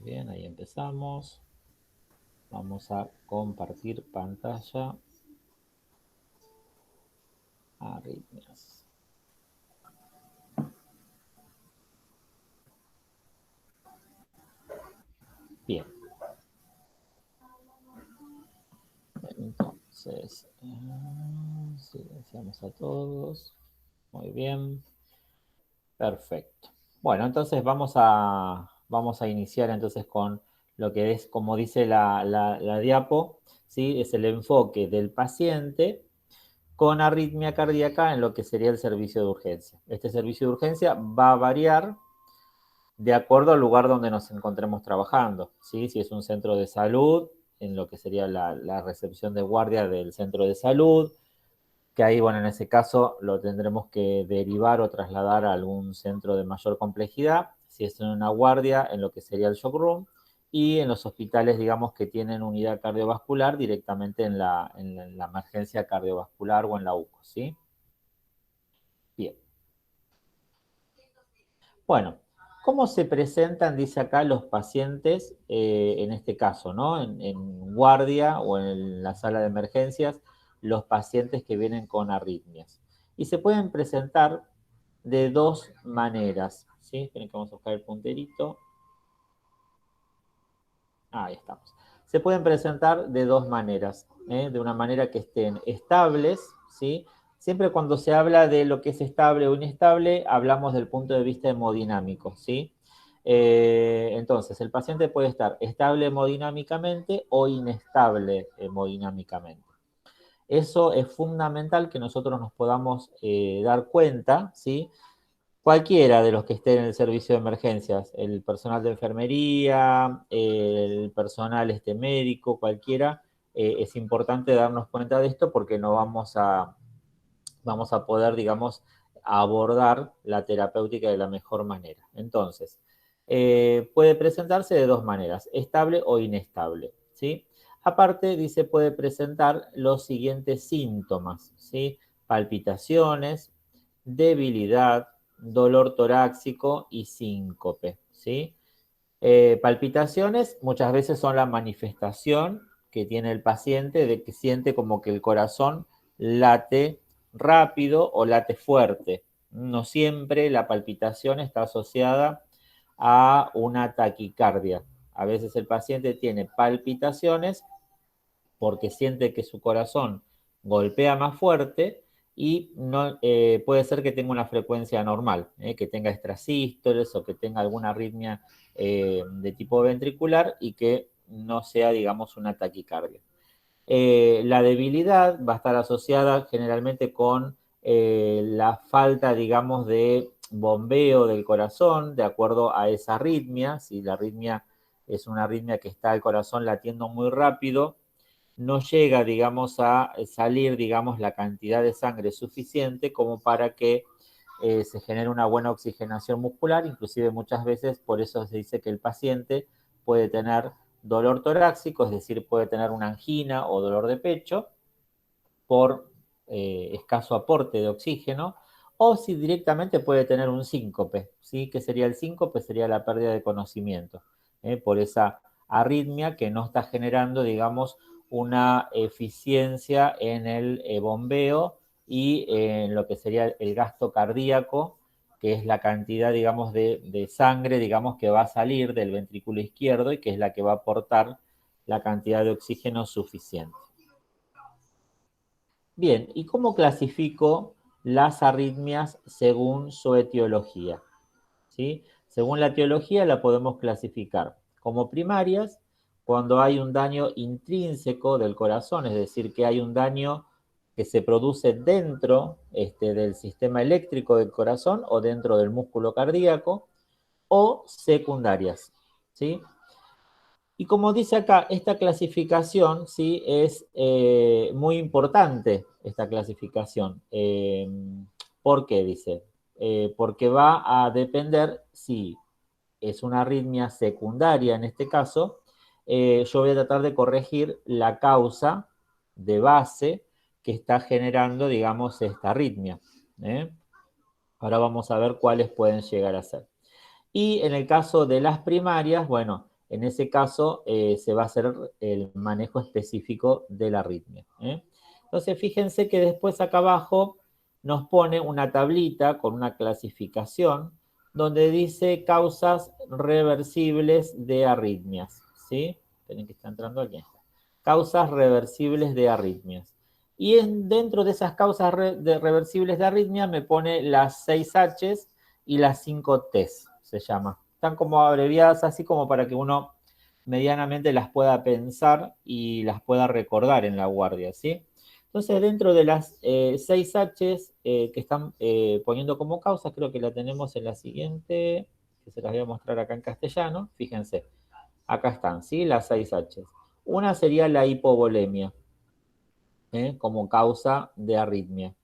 bien, ahí empezamos. Vamos a compartir pantalla. Arritmias. Bien. Entonces, silenciamos a todos. Muy bien. Perfecto. Bueno, entonces vamos a iniciar entonces con lo que es, como dice la diapo, ¿sí? Es el enfoque del paciente con arritmia cardíaca en lo que sería el servicio de urgencia. Este servicio de urgencia va a variar de acuerdo al lugar donde nos encontremos trabajando, ¿sí? Si es un centro de salud, en lo que sería la recepción de guardia del centro de salud, que ahí, bueno, en ese caso lo tendremos que derivar o trasladar a algún centro de mayor complejidad, si es en una guardia, en lo que sería el shock room, y en los hospitales, digamos, que tienen unidad cardiovascular directamente en la emergencia cardiovascular o en la UCO, ¿sí? Bien. Bueno, ¿cómo se presentan, dice acá, los pacientes, en este caso, ¿no? En guardia o en la sala de emergencias, los pacientes que vienen con arritmias. Y se pueden presentar de dos maneras, ¿sí? Esperen que vamos a buscar el punterito. Ahí estamos. Se pueden presentar de dos maneras, ¿eh? De una manera que estén estables, ¿sí? Siempre cuando se habla de lo que es estable o inestable, hablamos del punto de vista hemodinámico, ¿sí? Entonces, el paciente puede estar estable hemodinámicamente o inestable hemodinámicamente. Eso es fundamental que nosotros nos podamos dar cuenta, ¿sí? Cualquiera de los que estén en el servicio de emergencias, el personal de enfermería, el personal médico, cualquiera, es importante darnos cuenta de esto porque no vamos a poder, digamos, abordar la terapéutica de la mejor manera. Entonces, puede presentarse de dos maneras, estable o inestable, ¿sí? Aparte, dice, puede presentar los siguientes síntomas, ¿sí? Palpitaciones, debilidad, dolor torácico y síncope, ¿sí? Palpitaciones muchas veces son la manifestación que tiene el paciente de que siente como que el corazón late rápido o late fuerte. No siempre la palpitación está asociada a una taquicardia. A veces el paciente tiene palpitaciones porque siente que su corazón golpea más fuerte y no, puede ser que tenga una frecuencia anormal, que tenga extrasístoles o que tenga alguna arritmia de tipo ventricular y que no sea, digamos, una taquicardia. La debilidad va a estar asociada generalmente con la falta, digamos, de bombeo del corazón de acuerdo a esa arritmia. Si la arritmia es una arritmia que está el corazón latiendo muy rápido, no llega, digamos, a salir, digamos, la cantidad de sangre suficiente como para que se genere una buena oxigenación muscular, inclusive muchas veces por eso se dice que el paciente puede tener dolor torácico, es decir, puede tener una angina o dolor de pecho por escaso aporte de oxígeno, o si directamente puede tener un síncope, ¿sí? ¿Qué sería el síncope? Sería la pérdida de conocimiento, por esa arritmia que no está generando, digamos, una eficiencia en el bombeo y en lo que sería el gasto cardíaco, que es la cantidad, digamos, de sangre, digamos, que va a salir del ventrículo izquierdo y que es la que va a aportar la cantidad de oxígeno suficiente. Bien, ¿y cómo clasifico las arritmias según su etiología? ¿Sí? Según la etiología la podemos clasificar como primarias cuando hay un daño intrínseco del corazón, es decir, que hay un daño que se produce dentro del sistema eléctrico del corazón o dentro del músculo cardíaco, o secundarias, ¿sí? Y como dice acá, esta clasificación, ¿sí? Es muy importante, esta clasificación. ¿Por qué? Dice. Porque va a depender si es una arritmia secundaria en este caso. Yo voy a tratar de corregir la causa de base que está generando, digamos, esta arritmia. ¿eh? Ahora vamos a ver cuáles pueden llegar a ser. Y en el caso de las primarias, bueno, en ese caso se va a hacer el manejo específico de la arritmia. Entonces, fíjense que después acá abajo nos pone una tablita con una clasificación donde dice causas reversibles de arritmias, ¿sí? Esperen que está entrando aquí. Causas reversibles de arritmias. Y dentro de esas causas reversibles de arritmia me pone las 6 H's y las 5 T's, se llama. Están como abreviadas así como para que uno medianamente las pueda pensar y las pueda recordar en la guardia, ¿sí? Entonces, dentro de las 6 H's que están poniendo como causas, creo que la tenemos en la siguiente, que se las voy a mostrar acá en castellano. Fíjense, acá están, ¿sí? Las 6 H's. Una sería la hipovolemia, como causa de arritmia.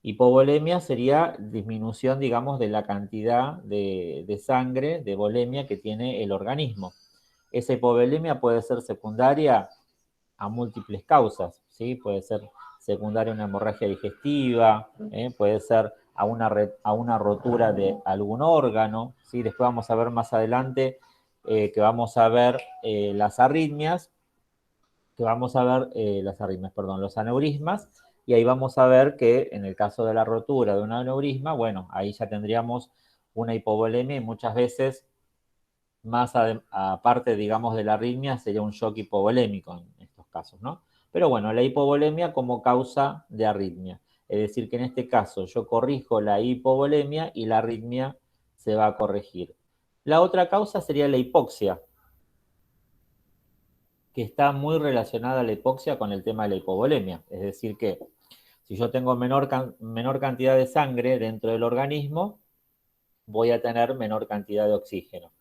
Hipovolemia sería disminución, digamos, de la cantidad de sangre, de volemia que tiene el organismo. Esa hipovolemia puede ser secundaria a múltiples causas, ¿sí? Puede ser secundaria a una hemorragia digestiva, puede ser a una rotura de algún órgano, ¿sí? Después vamos a ver más adelante que vamos a ver las arritmias, los aneurismas, y ahí vamos a ver que en el caso de la rotura de un aneurisma, bueno, ahí ya tendríamos una hipovolemia y muchas veces más aparte, digamos, de la arritmia, sería un shock hipovolémico en estos casos, ¿no? Pero bueno, la hipovolemia como causa de arritmia. Es decir, que en este caso yo corrijo la hipovolemia y la arritmia se va a corregir. La otra causa sería la hipoxia, que está muy relacionada a la hipoxia con el tema de la hipovolemia. Es decir, que si yo tengo menor cantidad de sangre dentro del organismo, voy a tener menor cantidad de oxígeno.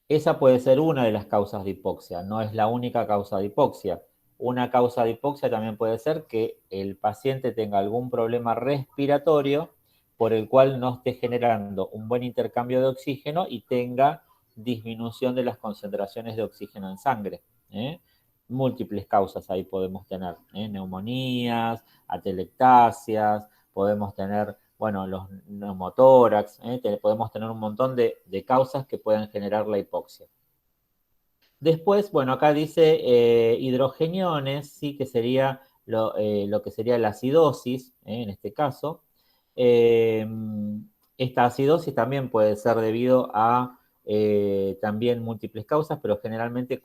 Esa puede ser una de las causas de hipoxia, no es la única causa de hipoxia. Una causa de hipoxia también puede ser que el paciente tenga algún problema respiratorio por el cual no esté generando un buen intercambio de oxígeno y tenga disminución de las concentraciones de oxígeno en sangre. Múltiples causas ahí podemos tener, neumonías, atelectasias, podemos tener, bueno, los neumotórax, podemos tener un montón de causas que pueden generar la hipoxia. Después, bueno, acá dice hidrogeniones, sí, que sería lo que sería la acidosis, en este caso. Esta acidosis también puede ser debido a también múltiples causas, pero generalmente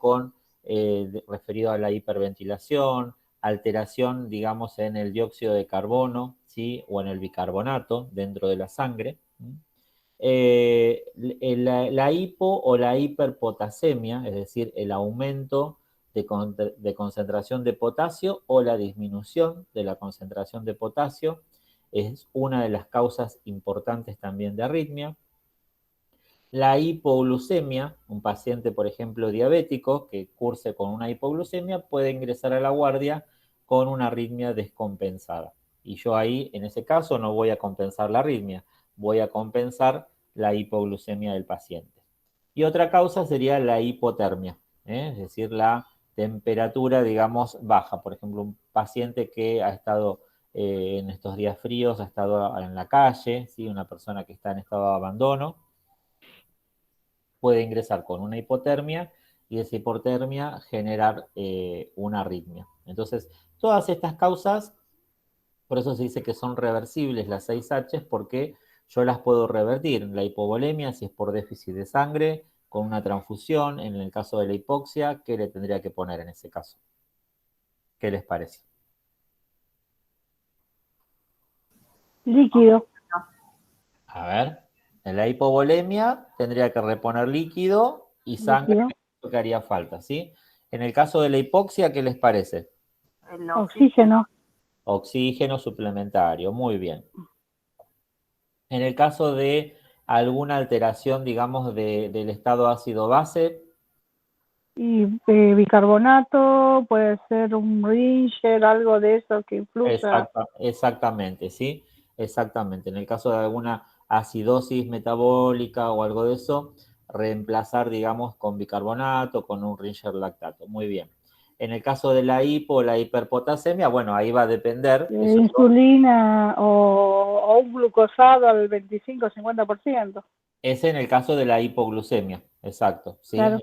referido a la hiperventilación, alteración, digamos, en el dióxido de carbono, ¿sí? O en el bicarbonato dentro de la sangre. La hipo o la hiperpotasemia, es decir, el aumento de concentración de potasio o la disminución de la concentración de potasio, es una de las causas importantes también de arritmia. La hipoglucemia, un paciente, por ejemplo, diabético que curse con una hipoglucemia puede ingresar a la guardia con una arritmia descompensada. Y yo ahí, en ese caso, no voy a compensar la arritmia, voy a compensar la hipoglucemia del paciente. Y otra causa sería la hipotermia, es decir, la temperatura, digamos, baja. Por ejemplo, un paciente que ha estado en estos días fríos, ha estado en la calle, ¿sí? Una persona que está en estado de abandono, puede ingresar con una hipotermia y esa hipotermia generar una arritmia. Entonces, todas estas causas, por eso se dice que son reversibles las 6 H's, porque yo las puedo revertir. La hipovolemia, si es por déficit de sangre, con una transfusión. En el caso de la hipoxia, ¿qué le tendría que poner en ese caso? ¿Qué les parece? Líquido. A ver, en la hipovolemia tendría que reponer líquido y sangre, lo que haría falta, ¿sí? En el caso de la hipoxia, ¿qué les parece? Oxígeno. Oxígeno suplementario, muy bien. En el caso de alguna alteración, digamos, del estado ácido-base. Y bicarbonato, puede ser un Ringer, algo de eso que influya. Exactamente, ¿sí? Exactamente. En el caso de alguna acidosis metabólica o algo de eso, reemplazar, digamos, con bicarbonato, con un Ringer lactato. Muy bien. En el caso de la hipo, la hiperpotasemia, bueno, ahí va a depender. Insulina o un glucosado al 25-50%. Es en el caso de la hipoglucemia, exacto, ¿sí? Claro.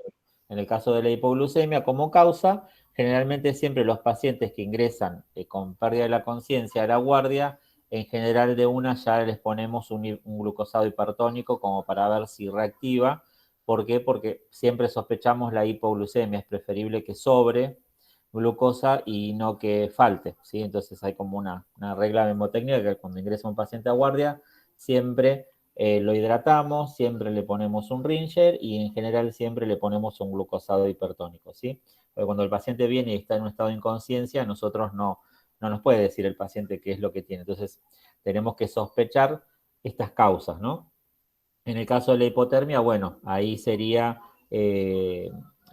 En el caso de la hipoglucemia como causa, generalmente siempre los pacientes que ingresan con pérdida de la conciencia a la guardia, en general de una ya les ponemos un glucosado hipertónico como para ver si reactiva. ¿Por qué? Porque siempre sospechamos la hipoglucemia, es preferible que sobre glucosa y no que falte, ¿sí? Entonces hay como una regla memotécnica que cuando ingresa un paciente a guardia, siempre lo hidratamos, siempre le ponemos un Ringer y en general siempre le ponemos un glucosado hipertónico, ¿sí? Porque cuando el paciente viene y está en un estado de inconsciencia, nosotros no nos puede decir el paciente qué es lo que tiene. Entonces tenemos que sospechar estas causas, ¿no? En el caso de la hipotermia, bueno, ahí sería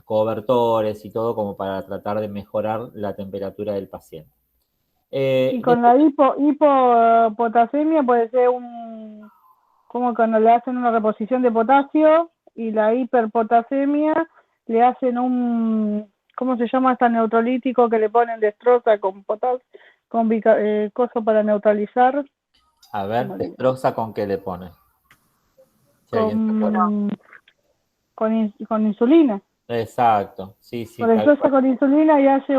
cobertores y todo como para tratar de mejorar la temperatura del paciente. Y con Después, la hipopotasemia puede ser como cuando le hacen una reposición de potasio, y la hiperpotasemia le hacen ¿cómo se llama este neutrolítico que le ponen destroza con potasio, coso para neutralizar? a Se me ver, olvidó. destroza con qué le pone. Si alguien se acuerda. Con insulina. Exacto, sí, sí, Lo tal destroza cual. con insulina y hace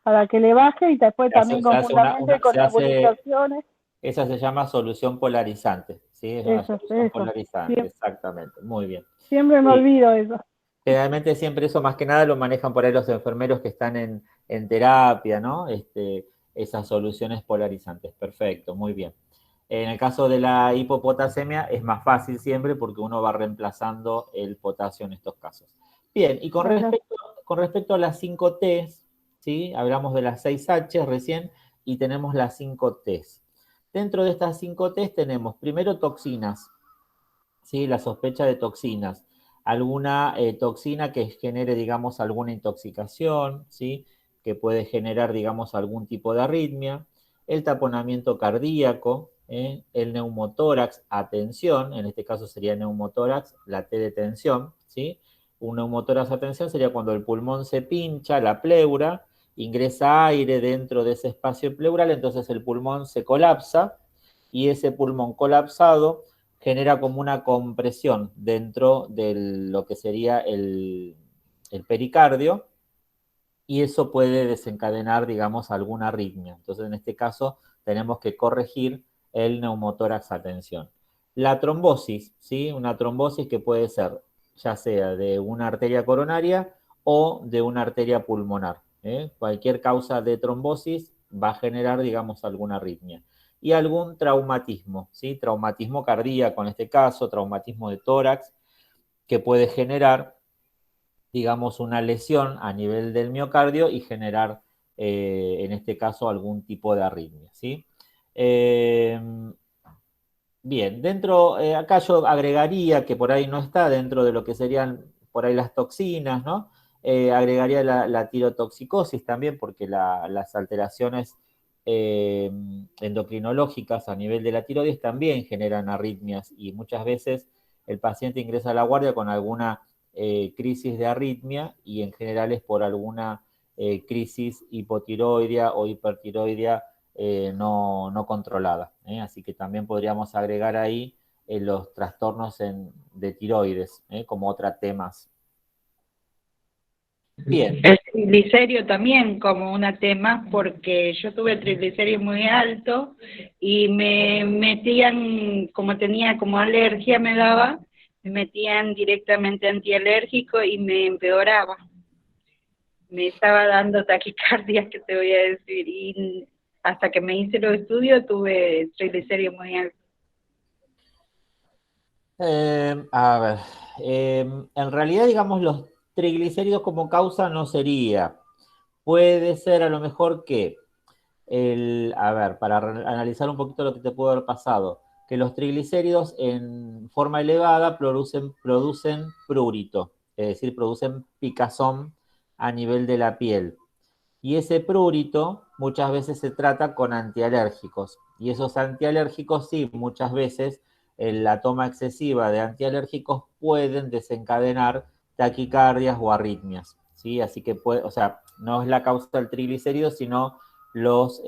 para que le baje, y después también Se hace conjuntamente con nebulizaciones. esa se llama solución polarizante, ¿sí? Es una solución Eso. polarizante, exactamente, muy bien. Siempre me Sí, olvido eso. generalmente siempre eso más que nada lo manejan por ahí los enfermeros que están en terapia, ¿no? Esas soluciones polarizantes, perfecto, muy bien. En el caso de la hipopotasemia es más fácil siempre porque uno va reemplazando el potasio en estos casos. Bien, y con respecto a las 5 T's, ¿sí? Hablamos de las 6 H recién y tenemos las 5 T's. Dentro de estas 5 T's tenemos primero toxinas, ¿sí? La sospecha de toxinas. Alguna toxina que genere, digamos, alguna intoxicación, ¿sí? Que puede generar, digamos, algún tipo de arritmia. El taponamiento cardíaco, el neumotórax, atención, en este caso sería neumotórax, la T de tensión, ¿sí? Un neumotórax a tensión sería cuando el pulmón se pincha, la pleura, ingresa aire dentro de ese espacio pleural, entonces el pulmón se colapsa y ese pulmón colapsado genera como una compresión dentro de lo que sería el pericardio y eso puede desencadenar, digamos, alguna arritmia. Entonces, en este caso, tenemos que corregir el neumotórax a tensión. La trombosis, ¿sí? Una trombosis que puede ser ya sea de una arteria coronaria o de una arteria pulmonar. Cualquier causa de trombosis va a generar, digamos, alguna arritmia. Y algún traumatismo, ¿sí? Traumatismo cardíaco en este caso, traumatismo de tórax, que puede generar digamos, una lesión a nivel del miocardio y generar, en este caso, algún tipo de arritmia, ¿sí? Eh, bien, acá yo agregaría que por ahí no está dentro de lo que serían por ahí las toxinas, ¿no? Agregaría la tirotoxicosis también, porque las alteraciones eh, endocrinológicas a nivel de la tiroides también generan arritmias y muchas veces el paciente ingresa a la guardia con alguna crisis de arritmia y en general es por alguna crisis hipotiroidea o hipertiroidea no controlada. Así que también podríamos agregar ahí los trastornos de tiroides como otra temas. Bien. El triglicérido también como una tema, porque yo tuve triglicéridos muy alto y me metían, como tenía como alergia me daba, me metían directamente antialérgico y me empeoraba. Me estaba dando taquicardia, que te voy a decir, y hasta que me hice los estudios tuve triglicéridos muy altos. A ver, en realidad, digamos, los triglicéridos como causa no sería. Puede ser a lo mejor que a ver, para analizar un poquito lo que te pudo haber pasado, que los triglicéridos en forma elevada producen prurito, es decir, producen picazón a nivel de la piel. Y ese prurito muchas veces se trata con antialérgicos. Y esos antialérgicos sí, muchas veces la toma excesiva de antialérgicos pueden desencadenar taquicardias o arritmias. ¿Sí? Así que o sea, no es la causa del triglicérido, sino los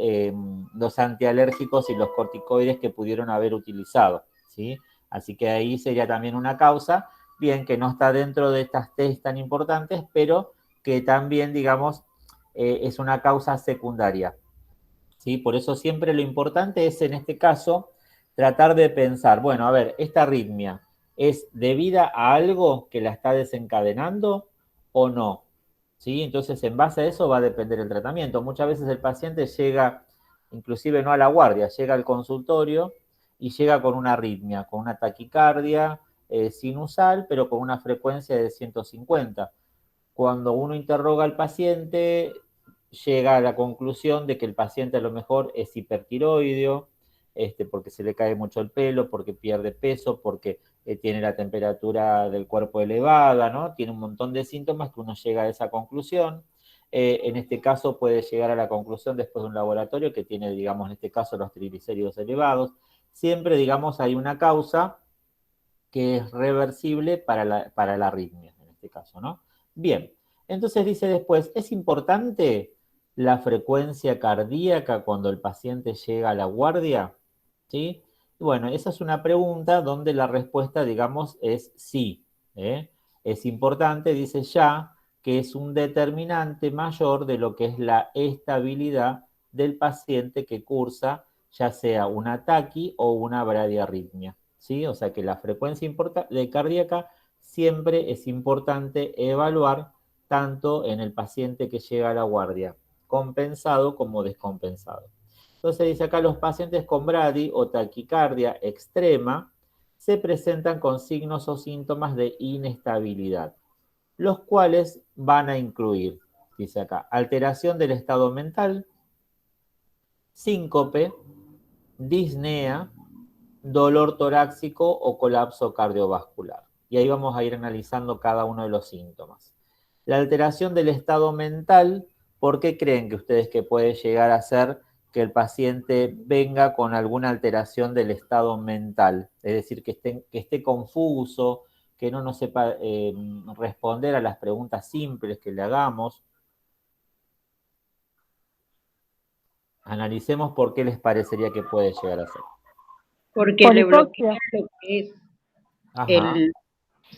antialérgicos y los corticoides que pudieron haber utilizado. ¿Sí? Así que ahí sería también una causa. bien, que no está dentro de estas test tan importantes, pero que también, digamos, es una causa secundaria, ¿sí? Por eso siempre lo importante es, en este caso, tratar de pensar, bueno, a ver, esta arritmia, ¿es debida a algo que la está desencadenando o no? ¿Sí? Entonces, en base a eso va a depender el tratamiento. Muchas veces el paciente llega, inclusive no a la guardia, llega al consultorio y llega con una arritmia, con una taquicardia sinusal, pero con una frecuencia de 150. Cuando uno interroga al paciente, llega a la conclusión de que el paciente a lo mejor es hipertiroideo, porque se le cae mucho el pelo, porque pierde peso, porque tiene la temperatura del cuerpo elevada, ¿no? Tiene un montón de síntomas que uno llega a esa conclusión. En este caso puede llegar a la conclusión después de un laboratorio que tiene, digamos, en este caso los triglicéridos elevados. Siempre, digamos, hay una causa que es reversible para la arritmia, en este caso, ¿no? Bien, entonces dice después, ¿es importante la frecuencia cardíaca cuando el paciente llega a la guardia? ¿Sí? Bueno, esa es una pregunta donde la respuesta, digamos, es sí. ¿Eh? Es importante, dice ya, que es un determinante mayor de lo que es la estabilidad del paciente que cursa, ya sea una taqui o una bradiarritmia. ¿Sí? O sea que la frecuencia cardíaca siempre es importante evaluar tanto en el paciente que llega a la guardia, compensado como descompensado. Entonces dice acá, los pacientes con bradi o taquicardia extrema se presentan con signos o síntomas de inestabilidad, los cuales van a incluir, dice acá, alteración del estado mental, síncope, disnea, dolor torácico o colapso cardiovascular. Y ahí vamos a ir analizando cada uno de los síntomas. La alteración del estado mental, ¿por qué creen que ustedes que puede llegar a ser que el paciente venga con alguna alteración del estado mental? Es decir, que esté confuso, que no nos sepa responder a las preguntas simples que le hagamos. Analicemos por qué les parecería que puede llegar a ser. Porque Por le hipoxia. bloquea lo que es Ajá. el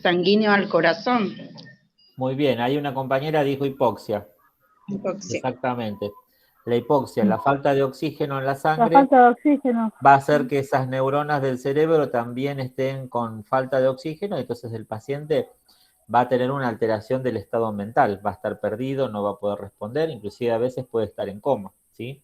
sanguíneo al corazón. Muy bien, ahí una compañera dijo hipoxia. Hipoxia. Exactamente. La hipoxia, la falta de oxígeno en la La sangre, falta de oxígeno. va a hacer que esas neuronas del cerebro también estén con falta de oxígeno, entonces el paciente va a tener una alteración del estado mental, va a estar perdido, no va a poder responder, inclusive a veces puede estar en coma, ¿sí?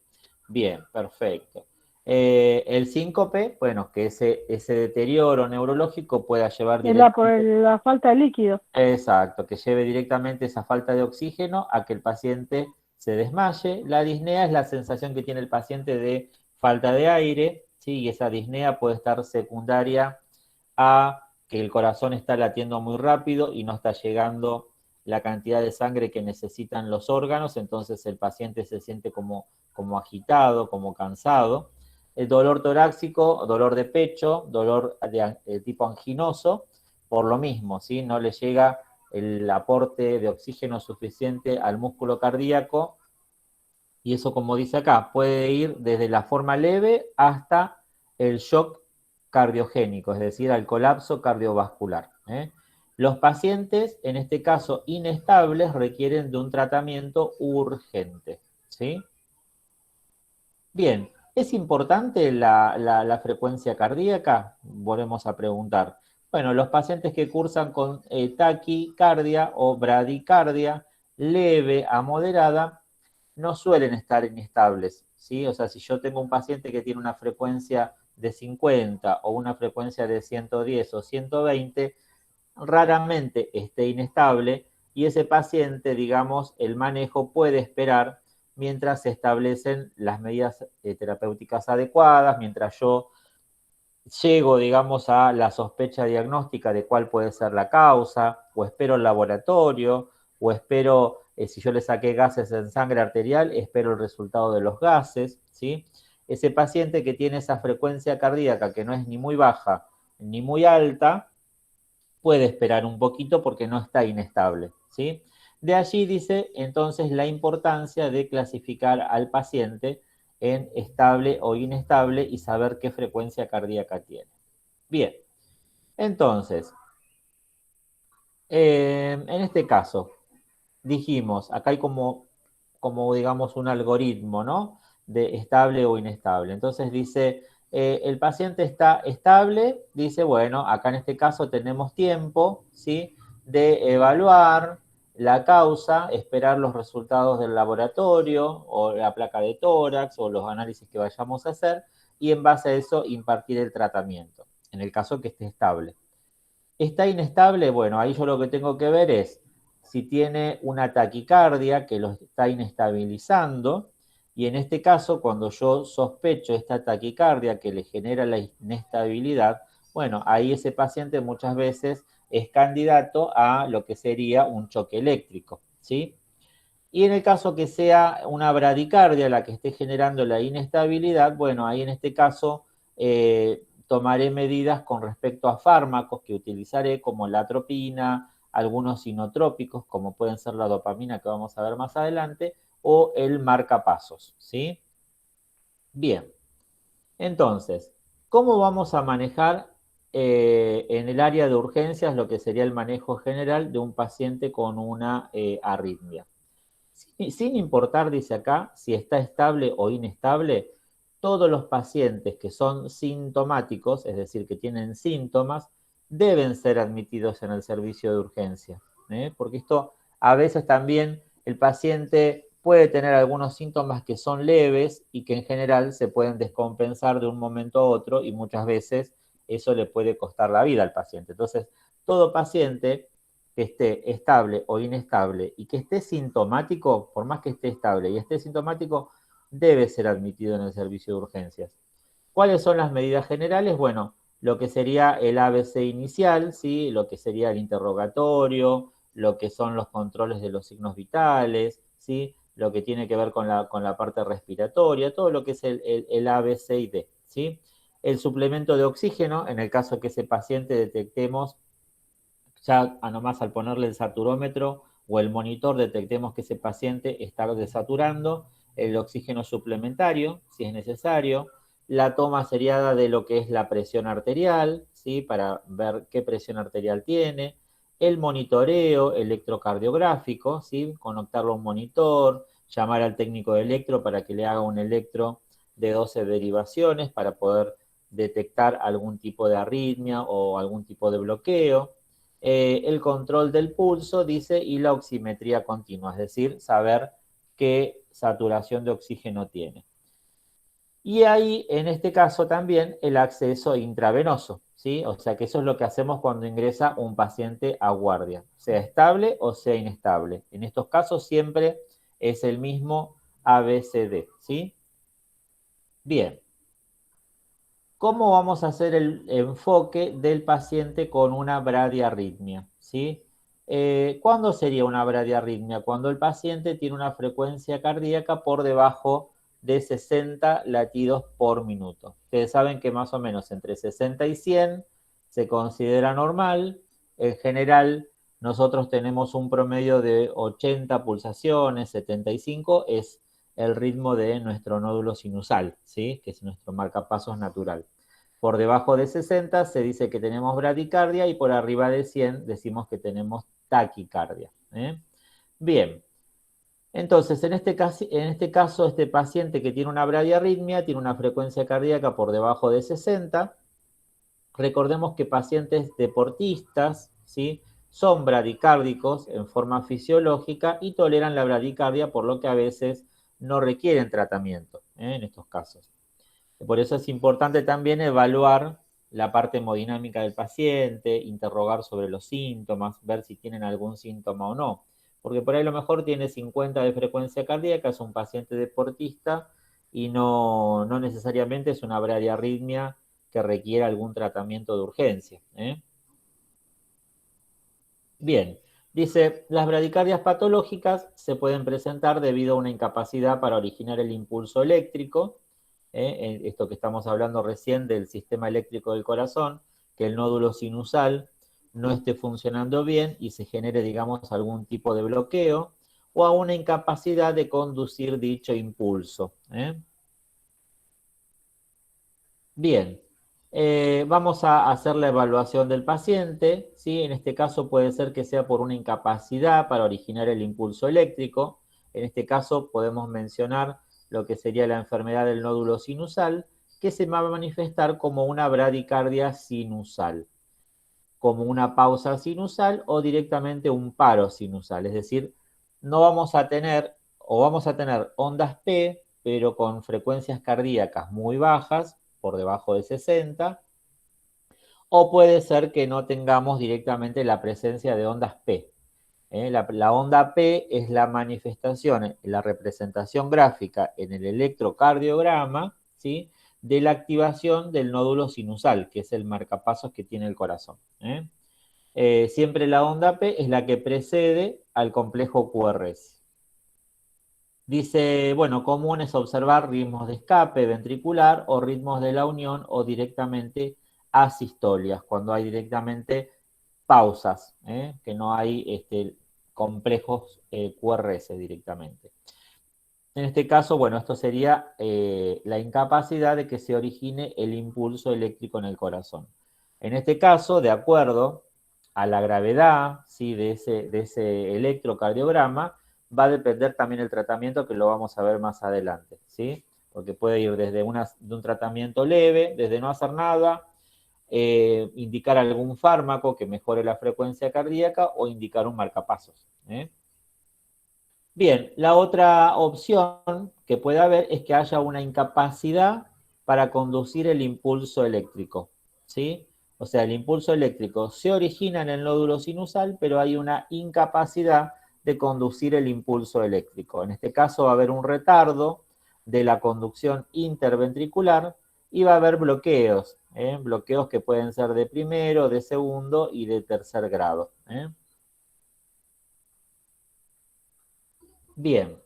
Bien, perfecto. El síncope, bueno, que ese deterioro neurológico pueda llevar Por directamente. la falta de líquido. Exacto, que lleve directamente esa falta de oxígeno a que el paciente se desmaye. La disnea es la sensación que tiene el paciente de falta de aire, ¿sí? Y esa disnea puede estar secundaria a que el corazón está latiendo muy rápido y no está llegando la cantidad de sangre que necesitan los órganos, entonces el paciente se siente como agitado, como cansado. El dolor torácico, dolor de pecho, dolor de tipo anginoso, por lo mismo, ¿sí? No le llega el aporte de oxígeno suficiente al músculo cardíaco y eso, como dice acá, puede ir desde la forma leve hasta el shock cardiogénico, es decir, al colapso cardiovascular. Los pacientes, en este caso inestables, requieren de un tratamiento urgente. ¿Sí? Bien, ¿es importante la frecuencia cardíaca? Volvemos a preguntar. Bueno, los pacientes que cursan con taquicardia o bradicardia leve a moderada no suelen estar inestables, ¿sí? O sea, si yo tengo un paciente que tiene una frecuencia de 50 o una frecuencia de 110 o 120, raramente esté inestable y ese paciente, digamos, el manejo puede esperar mientras se establecen las medidas terapéuticas adecuadas, mientras yo llego, digamos, a la sospecha diagnóstica de cuál puede ser la causa, o espero el laboratorio, o espero, si yo le saqué gases en sangre arterial, espero el resultado de los gases, ¿sí? Ese paciente que tiene esa frecuencia cardíaca que no es ni muy baja ni muy alta, puede esperar un poquito porque no está inestable, ¿sí? De allí dice entonces la importancia de clasificar al paciente en estable o inestable y saber qué frecuencia cardíaca tiene. Bien, entonces, En este caso, dijimos, acá hay como digamos, un algoritmo, ¿no? De estable o inestable. Entonces dice, el paciente está estable, dice, bueno, acá en este caso tenemos tiempo, ¿sí? De evaluar la causa, esperar los resultados del laboratorio o la placa de tórax o los análisis que vayamos a hacer y en base a eso impartir el tratamiento, en el caso que esté estable. ¿Está inestable? Bueno, ahí yo lo que tengo que ver es si tiene una taquicardia que lo está inestabilizando, y en este caso, cuando yo sospecho esta taquicardia que le genera la inestabilidad, bueno, ahí ese paciente muchas veces es candidato a lo que sería un choque eléctrico, ¿sí? Y en el caso que sea una bradicardia la que esté generando la inestabilidad, bueno, ahí en este caso tomaré medidas con respecto a fármacos que utilizaré como la atropina, algunos sinotrópicos como pueden ser la dopamina que vamos a ver más adelante o el marcapasos, ¿sí? Bien, entonces, ¿cómo vamos a manejar en el área de urgencias lo que sería el manejo general de un paciente con una arritmia? Sin importar, dice acá, si está estable o inestable, todos los pacientes que son sintomáticos, es decir, que tienen síntomas, deben ser admitidos en el servicio de urgencia, porque esto a veces también el paciente puede tener algunos síntomas que son leves y que en general se pueden descompensar de un momento a otro y muchas veces eso le puede costar la vida al paciente. Entonces, todo paciente que esté estable o inestable y que esté sintomático, por más que esté estable y esté sintomático, debe ser admitido en el servicio de urgencias. ¿Cuáles son las medidas generales? Bueno, lo que sería el ABC inicial, ¿sí? Lo que sería el interrogatorio, lo que son los controles de los signos vitales, ¿sí? Lo que tiene que ver con la parte respiratoria, todo lo que es el A, B, C y D, ¿sí? El suplemento de oxígeno, en el caso que ese paciente detectemos ya a nomás al ponerle el saturómetro o el monitor detectemos que ese paciente está desaturando, el oxígeno suplementario, si es necesario, la toma seriada de lo que es la presión arterial, ¿sí? Para ver qué presión arterial tiene, el monitoreo electrocardiográfico, ¿sí? Conectarlo a un monitor, llamar al técnico de electro para que le haga un electro de 12 derivaciones para poder detectar algún tipo de arritmia o algún tipo de bloqueo, el control del pulso, dice, y la oximetría continua, es decir, saber qué saturación de oxígeno tiene. Y ahí, en este caso también, el acceso intravenoso, ¿sí? O sea que eso es lo que hacemos cuando ingresa un paciente a guardia, sea estable o sea inestable. En estos casos siempre es el mismo ABCD, ¿sí? Bien. ¿Cómo vamos a hacer el enfoque del paciente con una bradiarritmia? ¿Sí? ¿Cuándo sería una bradiarritmia? Cuando el paciente tiene una frecuencia cardíaca por debajo de 60 latidos por minuto. Ustedes saben que más o menos entre 60 y 100 se considera normal. En general, nosotros tenemos un promedio de 80 pulsaciones, 75 es el ritmo de nuestro nódulo sinusal, ¿sí? Que es nuestro marcapasos natural. Por debajo de 60 se dice que tenemos bradicardia y por arriba de 100 decimos que tenemos taquicardia. Bien, entonces en este caso este paciente que tiene una bradiarritmia tiene una frecuencia cardíaca por debajo de 60. Recordemos que pacientes deportistas, ¿sí? Son bradicárdicos en forma fisiológica y toleran la bradicardia, por lo que a veces no requieren tratamiento en estos casos. Por eso es importante también evaluar la parte hemodinámica del paciente, interrogar sobre los síntomas, ver si tienen algún síntoma o no. Porque por ahí a lo mejor tiene 50 de frecuencia cardíaca, es un paciente deportista y no necesariamente es una bradiarritmia que requiera algún tratamiento de urgencia. Bien, dice, las bradicardias patológicas se pueden presentar debido a una incapacidad para originar el impulso eléctrico, esto que estamos hablando recién del sistema eléctrico del corazón, que el nódulo sinusal no esté funcionando bien y se genere, digamos, algún tipo de bloqueo, o a una incapacidad de conducir dicho impulso. Bien, Vamos a hacer la evaluación del paciente, ¿sí? En este caso puede ser que sea por una incapacidad para originar el impulso eléctrico. En este caso podemos mencionar lo que sería la enfermedad del nódulo sinusal, que se va a manifestar como una bradicardia sinusal, como una pausa sinusal o directamente un paro sinusal. Es decir, no vamos a tener, o vamos a tener ondas P, pero con frecuencias cardíacas muy bajas, por debajo de 60, o puede ser que no tengamos directamente la presencia de ondas P. La onda P es la manifestación, la representación gráfica en el electrocardiograma, ¿sí?, de la activación del nódulo sinusal, que es el marcapasos que tiene el corazón. Siempre la onda P es la que precede al complejo QRS. Dice, bueno, común es observar ritmos de escape ventricular o ritmos de la unión o directamente asistolias, cuando hay directamente pausas, que no hay complejos QRS directamente. En este caso, bueno, esto sería la incapacidad de que se origine el impulso eléctrico en el corazón. En este caso, de acuerdo a la gravedad, ¿sí?, de ese electrocardiograma, va a depender también el tratamiento, que lo vamos a ver más adelante, ¿sí? Porque puede ir desde de un tratamiento leve, desde no hacer nada, indicar algún fármaco que mejore la frecuencia cardíaca o indicar un marcapasos. Bien, la otra opción que puede haber es que haya una incapacidad para conducir el impulso eléctrico, ¿sí? O sea, el impulso eléctrico se origina en el nódulo sinusal, pero hay una incapacidad de conducir el impulso eléctrico. En este caso va a haber un retardo de la conducción interventricular y va a haber bloqueos, bloqueos que pueden ser de primero, de segundo y de tercer grado. Bien.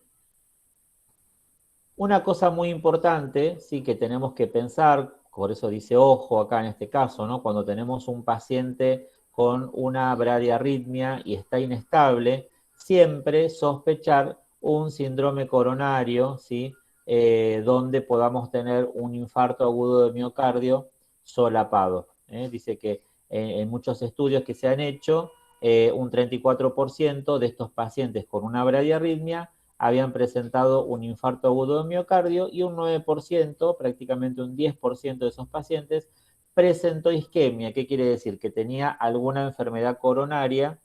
Una cosa muy importante, sí, que tenemos que pensar, por eso dice ojo acá en este caso, ¿no? Cuando tenemos un paciente con una bradiarritmia y está inestable, siempre sospechar un síndrome coronario, ¿sí? Donde podamos tener un infarto agudo de miocardio solapado. Dice que en muchos estudios que se han hecho, un 34% de estos pacientes con una bradiarritmia habían presentado un infarto agudo de miocardio y un 9%, prácticamente un 10% de esos pacientes, presentó isquemia. ¿Qué quiere decir? Que tenía alguna enfermedad coronaria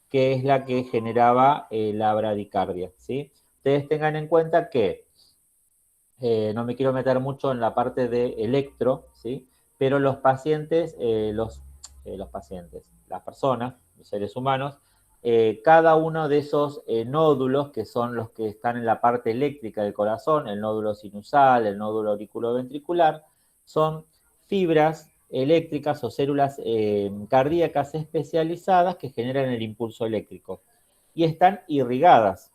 que es la que generaba la bradicardia, ¿sí? Ustedes tengan en cuenta que no me quiero meter mucho en la parte de electro, ¿sí? Pero los pacientes, las personas, los seres humanos, cada uno de esos nódulos, que son los que están en la parte eléctrica del corazón, el nódulo sinusal, el nódulo auriculoventricular, son fibras eléctricas o células cardíacas especializadas que generan el impulso eléctrico. Y están irrigadas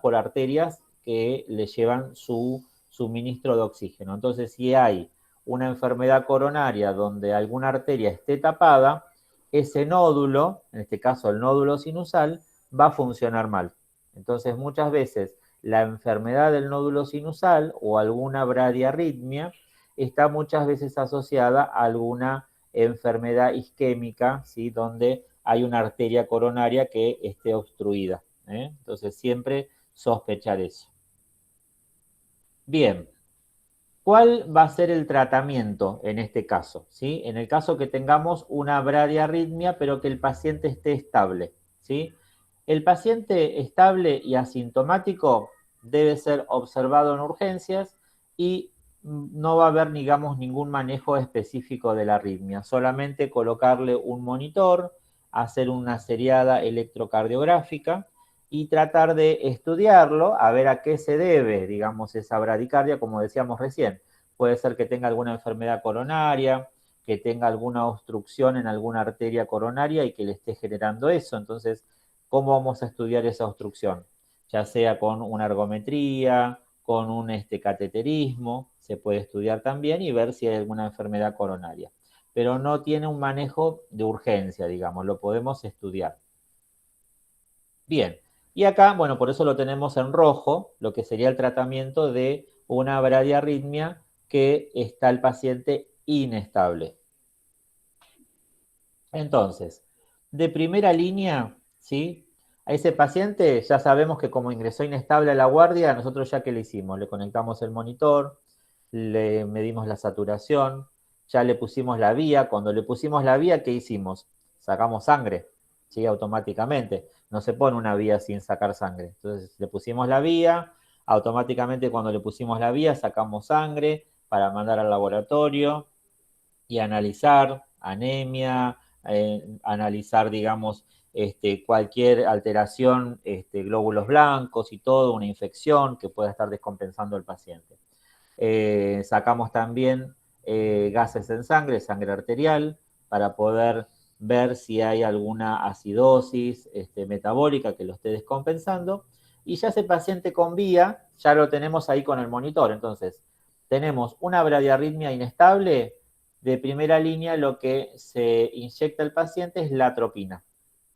por arterias que le llevan su suministro de oxígeno. Entonces, si hay una enfermedad coronaria donde alguna arteria esté tapada, ese nódulo, en este caso el nódulo sinusal, va a funcionar mal. Entonces, muchas veces la enfermedad del nódulo sinusal o alguna bradiarritmia está muchas veces asociada a alguna enfermedad isquémica, ¿sí?, donde hay una arteria coronaria que esté obstruida. Entonces, siempre sospechar eso. Bien, ¿cuál va a ser el tratamiento en este caso? ¿Sí? En el caso que tengamos una bradiarritmia, pero que el paciente esté estable, ¿sí? El paciente estable y asintomático debe ser observado en urgencias y no va a haber, digamos, ningún manejo específico de la arritmia, solamente colocarle un monitor, hacer una seriada electrocardiográfica y tratar de estudiarlo, a ver a qué se debe, digamos, esa bradicardia, como decíamos recién. Puede ser que tenga alguna enfermedad coronaria, que tenga alguna obstrucción en alguna arteria coronaria y que le esté generando eso. Entonces, ¿cómo vamos a estudiar esa obstrucción? Ya sea con una ergometría, con un cateterismo, se puede estudiar también y ver si hay alguna enfermedad coronaria. Pero no tiene un manejo de urgencia, digamos, lo podemos estudiar. Bien, y acá, bueno, por eso lo tenemos en rojo, lo que sería el tratamiento de una bradiarritmia que está el paciente inestable. Entonces, de primera línea, ¿sí? A ese paciente ya sabemos que como ingresó inestable a la guardia, nosotros ya que le hicimos, le conectamos el monitor, le medimos la saturación, ya le pusimos la vía. Cuando le pusimos la vía, ¿qué hicimos? Sacamos sangre, ¿sí? Automáticamente. No se pone una vía sin sacar sangre. Entonces le pusimos la vía, automáticamente cuando le pusimos la vía sacamos sangre para mandar al laboratorio y analizar anemia, analizar, digamos, cualquier alteración, glóbulos blancos y todo, una infección que pueda estar descompensando al paciente. Sacamos también gases en sangre, sangre arterial, para poder ver si hay alguna acidosis metabólica que lo esté descompensando. Y ya ese paciente con vía, ya lo tenemos ahí con el monitor. Entonces, tenemos una bradiarritmia inestable. De primera línea, lo que se inyecta al paciente es la atropina,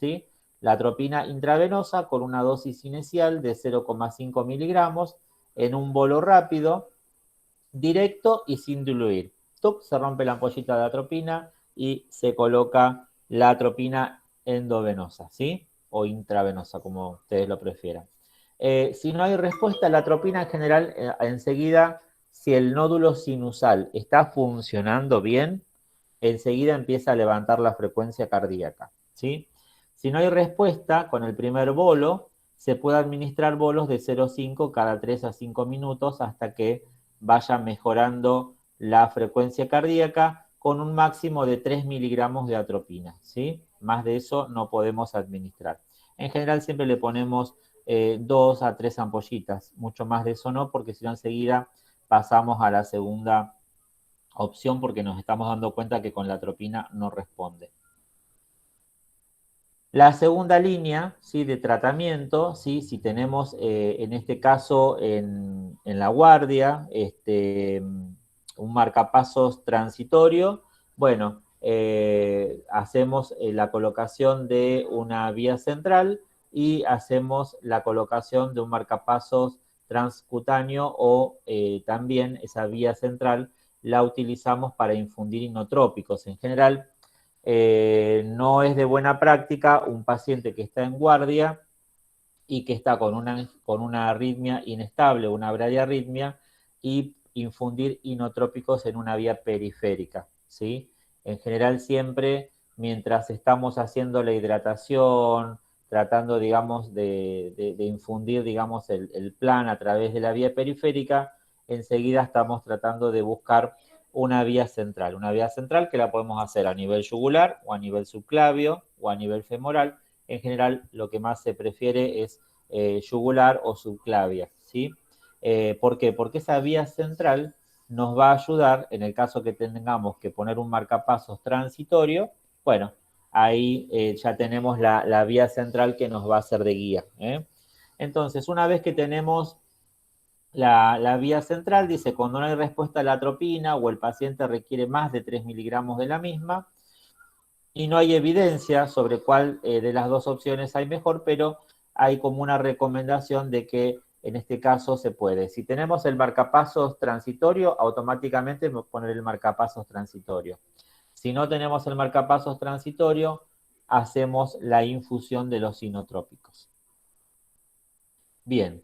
¿sí? La atropina intravenosa con una dosis inicial de 0,5 miligramos en un bolo rápido, directo y sin diluir. ¡Tup! Se rompe la ampollita de atropina y se coloca la atropina endovenosa, ¿sí? O intravenosa, como ustedes lo prefieran. Si no hay respuesta, la atropina en general, enseguida, si el nódulo sinusal está funcionando bien, enseguida empieza a levantar la frecuencia cardíaca, ¿sí? Si no hay respuesta, con el primer bolo, se puede administrar bolos de 0,5 cada 3 a 5 minutos hasta que vaya mejorando la frecuencia cardíaca con un máximo de 3 miligramos de atropina, ¿sí? Más de eso no podemos administrar. En general siempre le ponemos 2 a 3 ampollitas, mucho más de eso no, porque si no enseguida pasamos a la segunda opción porque nos estamos dando cuenta que con la atropina no responde. La segunda línea, ¿sí?, de tratamiento, ¿sí?, si tenemos en este caso en la guardia un marcapasos transitorio, bueno, hacemos la colocación de una vía central y hacemos la colocación de un marcapasos transcutáneo o también esa vía central la utilizamos para infundir inotrópicos. En general, no es de buena práctica un paciente que está en guardia y que está con una arritmia inestable, una bradiarritmia, y infundir inotrópicos en una vía periférica, ¿sí? En general siempre, mientras estamos haciendo la hidratación, tratando, digamos, de infundir, digamos, el plan a través de la vía periférica, enseguida estamos tratando de buscar una vía central que la podemos hacer a nivel yugular o a nivel subclavio o a nivel femoral. En general, lo que más se prefiere es yugular o subclavia, ¿sí? ¿Por qué? Porque esa vía central nos va a ayudar, en el caso que tengamos que poner un marcapasos transitorio, bueno, ahí ya tenemos la vía central que nos va a ser de guía. Entonces, una vez que tenemos la vía central, dice, cuando no hay respuesta a la atropina o el paciente requiere más de 3 miligramos de la misma, y no hay evidencia sobre cuál de las dos opciones hay mejor, pero hay como una recomendación de que en este caso se puede. Si tenemos el marcapasos transitorio, automáticamente poner el marcapasos transitorio. Si no tenemos el marcapasos transitorio, hacemos la infusión de los inotrópicos. Bien.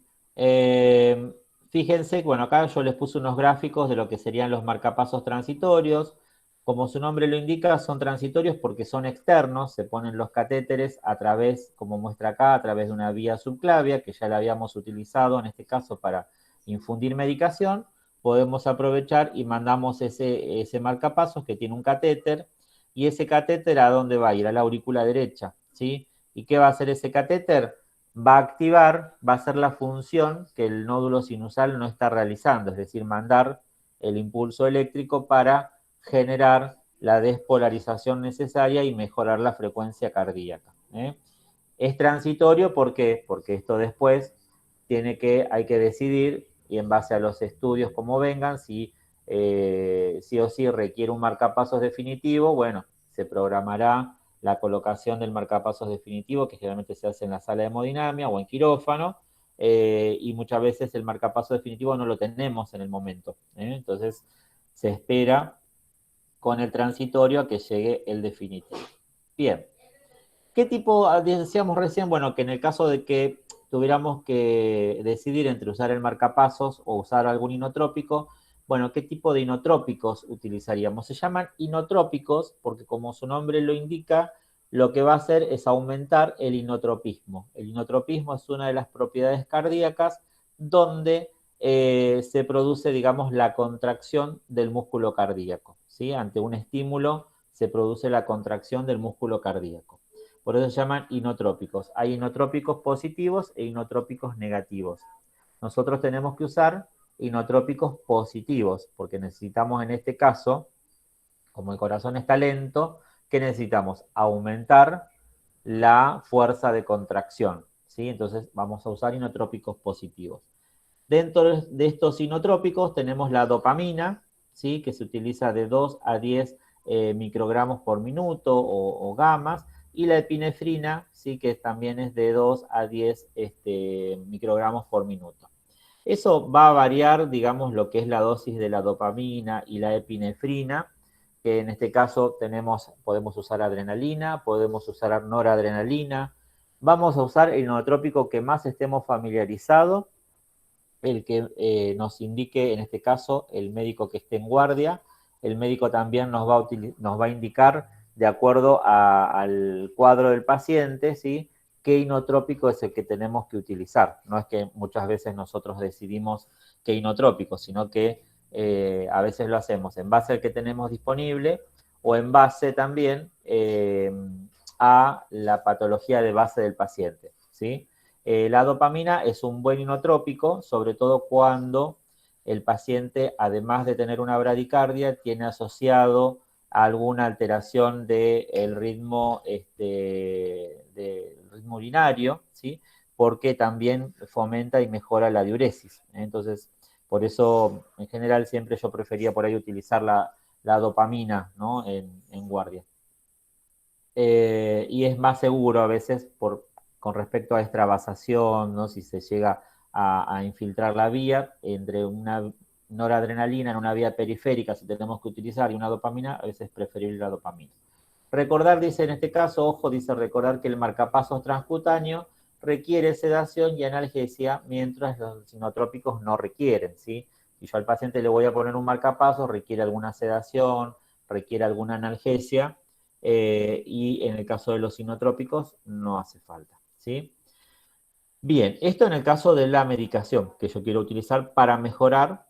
Fíjense, bueno, acá yo les puse unos gráficos de lo que serían los marcapasos transitorios. Como su nombre lo indica, son transitorios porque son externos, se ponen los catéteres a través, como muestra acá, a través de una vía subclavia, que ya la habíamos utilizado en este caso para infundir medicación. Podemos aprovechar y mandamos ese marcapasos que tiene un catéter, y ese catéter ¿a dónde va a ir? A la aurícula derecha, ¿sí? ¿Y qué va a hacer ese catéter? Va a activar, va a hacer la función que el nódulo sinusal no está realizando, es decir, mandar el impulso eléctrico para generar la despolarización necesaria y mejorar la frecuencia cardíaca. Es transitorio, ¿por qué? Porque esto después hay que decidir, y en base a los estudios como vengan, si sí o sí requiere un marcapasos definitivo, bueno, se programará la colocación del marcapasos definitivo, que generalmente se hace en la sala de hemodinamia o en quirófano, y muchas veces el marcapasos definitivo no lo tenemos en el momento. Entonces, se espera con el transitorio a que llegue el definitivo. Bien. ¿Qué tipo, decíamos recién, bueno, que en el caso de que tuviéramos que decidir entre usar el marcapasos o usar algún inotrópico, bueno, ¿qué tipo de inotrópicos utilizaríamos? Se llaman inotrópicos porque, como su nombre lo indica, lo que va a hacer es aumentar el inotropismo. El inotropismo es una de las propiedades cardíacas donde se produce, digamos, la contracción del músculo cardíaco, ¿sí? Ante un estímulo se produce la contracción del músculo cardíaco. Por eso se llaman inotrópicos. Hay inotrópicos positivos e inotrópicos negativos. Nosotros tenemos que usar inotrópicos positivos, porque necesitamos en este caso, como el corazón está lento, ¿qué necesitamos? Aumentar la fuerza de contracción, ¿sí? Entonces vamos a usar inotrópicos positivos. Dentro de estos inotrópicos tenemos la dopamina, ¿sí? Que se utiliza de 2 a 10 microgramos por minuto o gamas, y la epinefrina, ¿sí? Que también es de 2 a 10 microgramos por minuto. Eso va a variar, digamos, lo que es la dosis de la dopamina y la epinefrina, que en este caso podemos usar adrenalina, podemos usar noradrenalina. Vamos a usar el inotrópico que más estemos familiarizados, el que nos indique, en este caso, el médico que esté en guardia. El médico también nos va a indicar, de acuerdo al cuadro del paciente, ¿sí?, qué inotrópico es el que tenemos que utilizar. No es que muchas veces nosotros decidimos qué inotrópico, sino que a veces lo hacemos en base al que tenemos disponible o en base también a la patología de base del paciente, ¿sí? La dopamina es un buen inotrópico, sobre todo cuando el paciente, además de tener una bradicardia, tiene asociado alguna alteración del ritmo, ritmo urinario, ¿sí? Porque también fomenta y mejora la diuresis. Entonces, por eso, en general, siempre yo prefería por ahí utilizar la dopamina, ¿no?, en guardia. Y es más seguro a veces con respecto a extravasación, ¿no? Si se llega a infiltrar la vía entre una noradrenalina en una vía periférica, si tenemos que utilizar, y una dopamina, a veces es preferible la dopamina. Recordar, dice en este caso, ojo, dice recordar que el marcapasos transcutáneo requiere sedación y analgesia, mientras los inotrópicos no requieren, ¿sí? Si yo al paciente le voy a poner un marcapasos, requiere alguna sedación, requiere alguna analgesia, y en el caso de los inotrópicos no hace falta, ¿sí? Bien, esto en el caso de la medicación que yo quiero utilizar para mejorar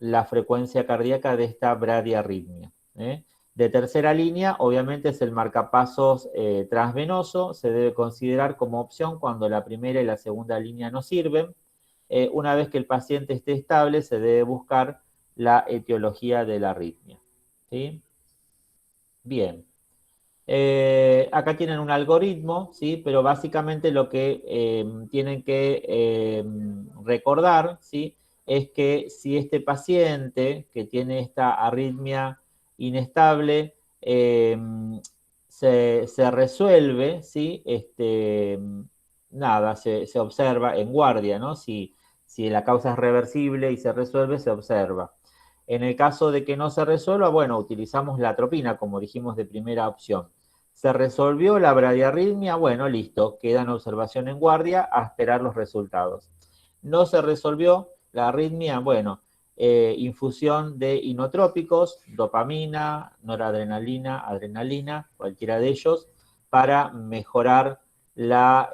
la frecuencia cardíaca de esta bradiarritmia, ¿eh? De tercera línea, obviamente, es el marcapasos transvenoso. Se debe considerar como opción cuando la primera y la segunda línea no sirven. Una vez que el paciente esté estable, se debe buscar la etiología de la arritmia, ¿sí? Bien. Acá tienen un algoritmo, ¿sí? Pero básicamente lo que tienen que recordar, ¿sí?, es que si este paciente que tiene esta arritmia inestable se resuelve, ¿sí? Nada, se observa en guardia, ¿no? Si la causa es reversible y se resuelve, se observa. En el caso de que no se resuelva, bueno, utilizamos la atropina, como dijimos, de primera opción. ¿Se resolvió la bradiarritmia? Bueno, listo, queda en observación en guardia a esperar los resultados. ¿No se resolvió la arritmia? Bueno, infusión de inotrópicos, dopamina, noradrenalina, adrenalina, cualquiera de ellos, para mejorar la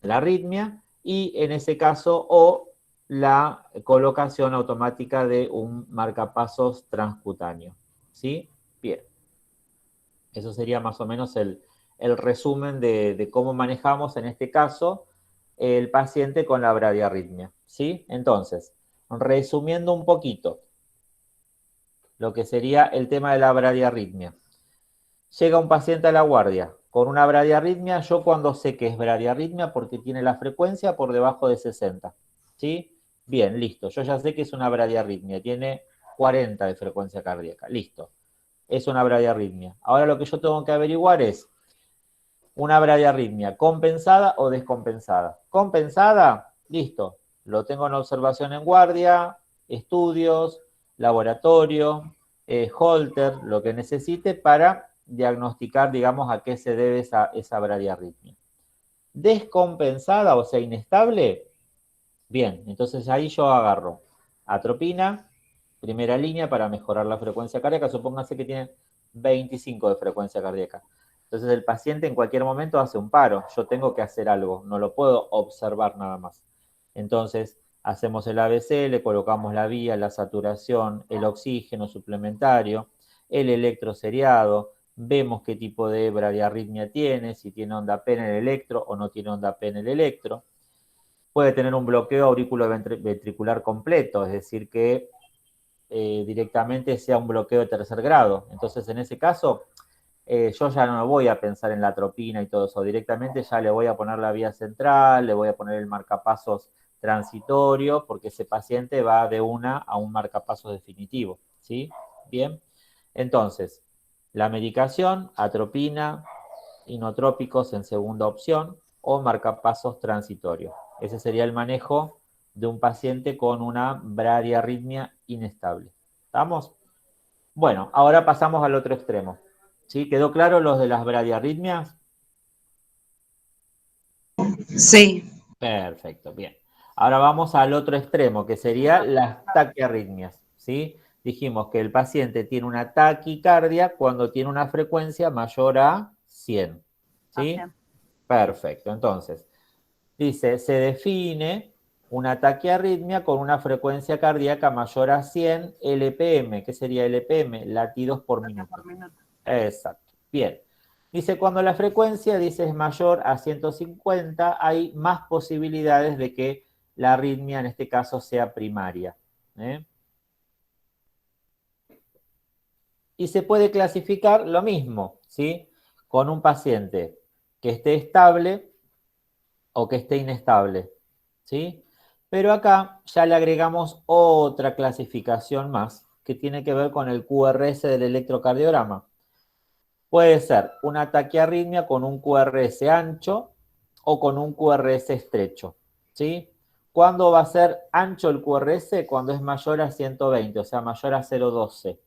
arritmia, y en ese caso, o la colocación automática de un marcapasos transcutáneo, ¿sí? Bien. Eso sería más o menos el resumen de cómo manejamos en este caso el paciente con la bradiarritmia, ¿sí? Entonces, resumiendo un poquito lo que sería el tema de la bradiarritmia. Llega un paciente a la guardia con una bradiarritmia. Yo cuando sé que es bradiarritmia porque tiene la frecuencia por debajo de 60, ¿sí? Bien, listo. Yo ya sé que es una bradiarritmia. Tiene 40 de frecuencia cardíaca. Listo. Es una bradiarritmia. Ahora lo que yo tengo que averiguar es una bradiarritmia compensada o descompensada. Compensada, listo. Lo tengo en observación en guardia, estudios, laboratorio, Holter, lo que necesite para diagnosticar, digamos, a qué se debe esa bradiarritmia. Descompensada, o sea, inestable, bien, entonces ahí yo agarro atropina, primera línea para mejorar la frecuencia cardíaca, supónganse que tiene 25 de frecuencia cardíaca. Entonces el paciente en cualquier momento hace un paro, yo tengo que hacer algo, no lo puedo observar nada más. Entonces hacemos el ABC, le colocamos la vía, la saturación, el oxígeno suplementario, el electroseriado, vemos qué tipo de bradiarritmia tiene, si tiene onda P en el electro o no tiene onda P en el electro. Puede tener un bloqueo auriculoventricular completo, es decir, que directamente sea un bloqueo de tercer grado. Entonces, en ese caso, yo ya no voy a pensar en la atropina y todo eso. Directamente ya le voy a poner la vía central, le voy a poner el marcapasos transitorio, porque ese paciente va de una a un marcapasos definitivo. ¿Sí? Bien. Entonces, la medicación, atropina, inotrópicos en segunda opción o marcapasos transitorios. Ese sería el manejo de un paciente con una bradiarritmia inestable. ¿Estamos? Bueno, ahora pasamos al otro extremo. ¿Sí? ¿Quedó claro los de las bradiarritmias? Sí. Perfecto, bien. Ahora vamos al otro extremo, que sería las taquiarritmias. ¿Sí? Dijimos que el paciente tiene una taquicardia cuando tiene una frecuencia mayor a 100. ¿Sí? Perfecto. Entonces, dice, se define una taquiarritmia con una frecuencia cardíaca mayor a 100 LPM. ¿Qué sería LPM? Latidos por minuto. Exacto. Bien. Dice, cuando la frecuencia, dice, es mayor a 150, hay más posibilidades de que la arritmia, en este caso, sea primaria. Y se puede clasificar lo mismo, ¿sí? Con un paciente que esté estable o que esté inestable, ¿sí? Pero acá ya le agregamos otra clasificación más que tiene que ver con el QRS del electrocardiograma. Puede ser una taquiarritmia con un QRS ancho o con un QRS estrecho, ¿sí? ¿Cuándo va a ser ancho el QRS? Cuando es mayor a 120, o sea, mayor a 0,12,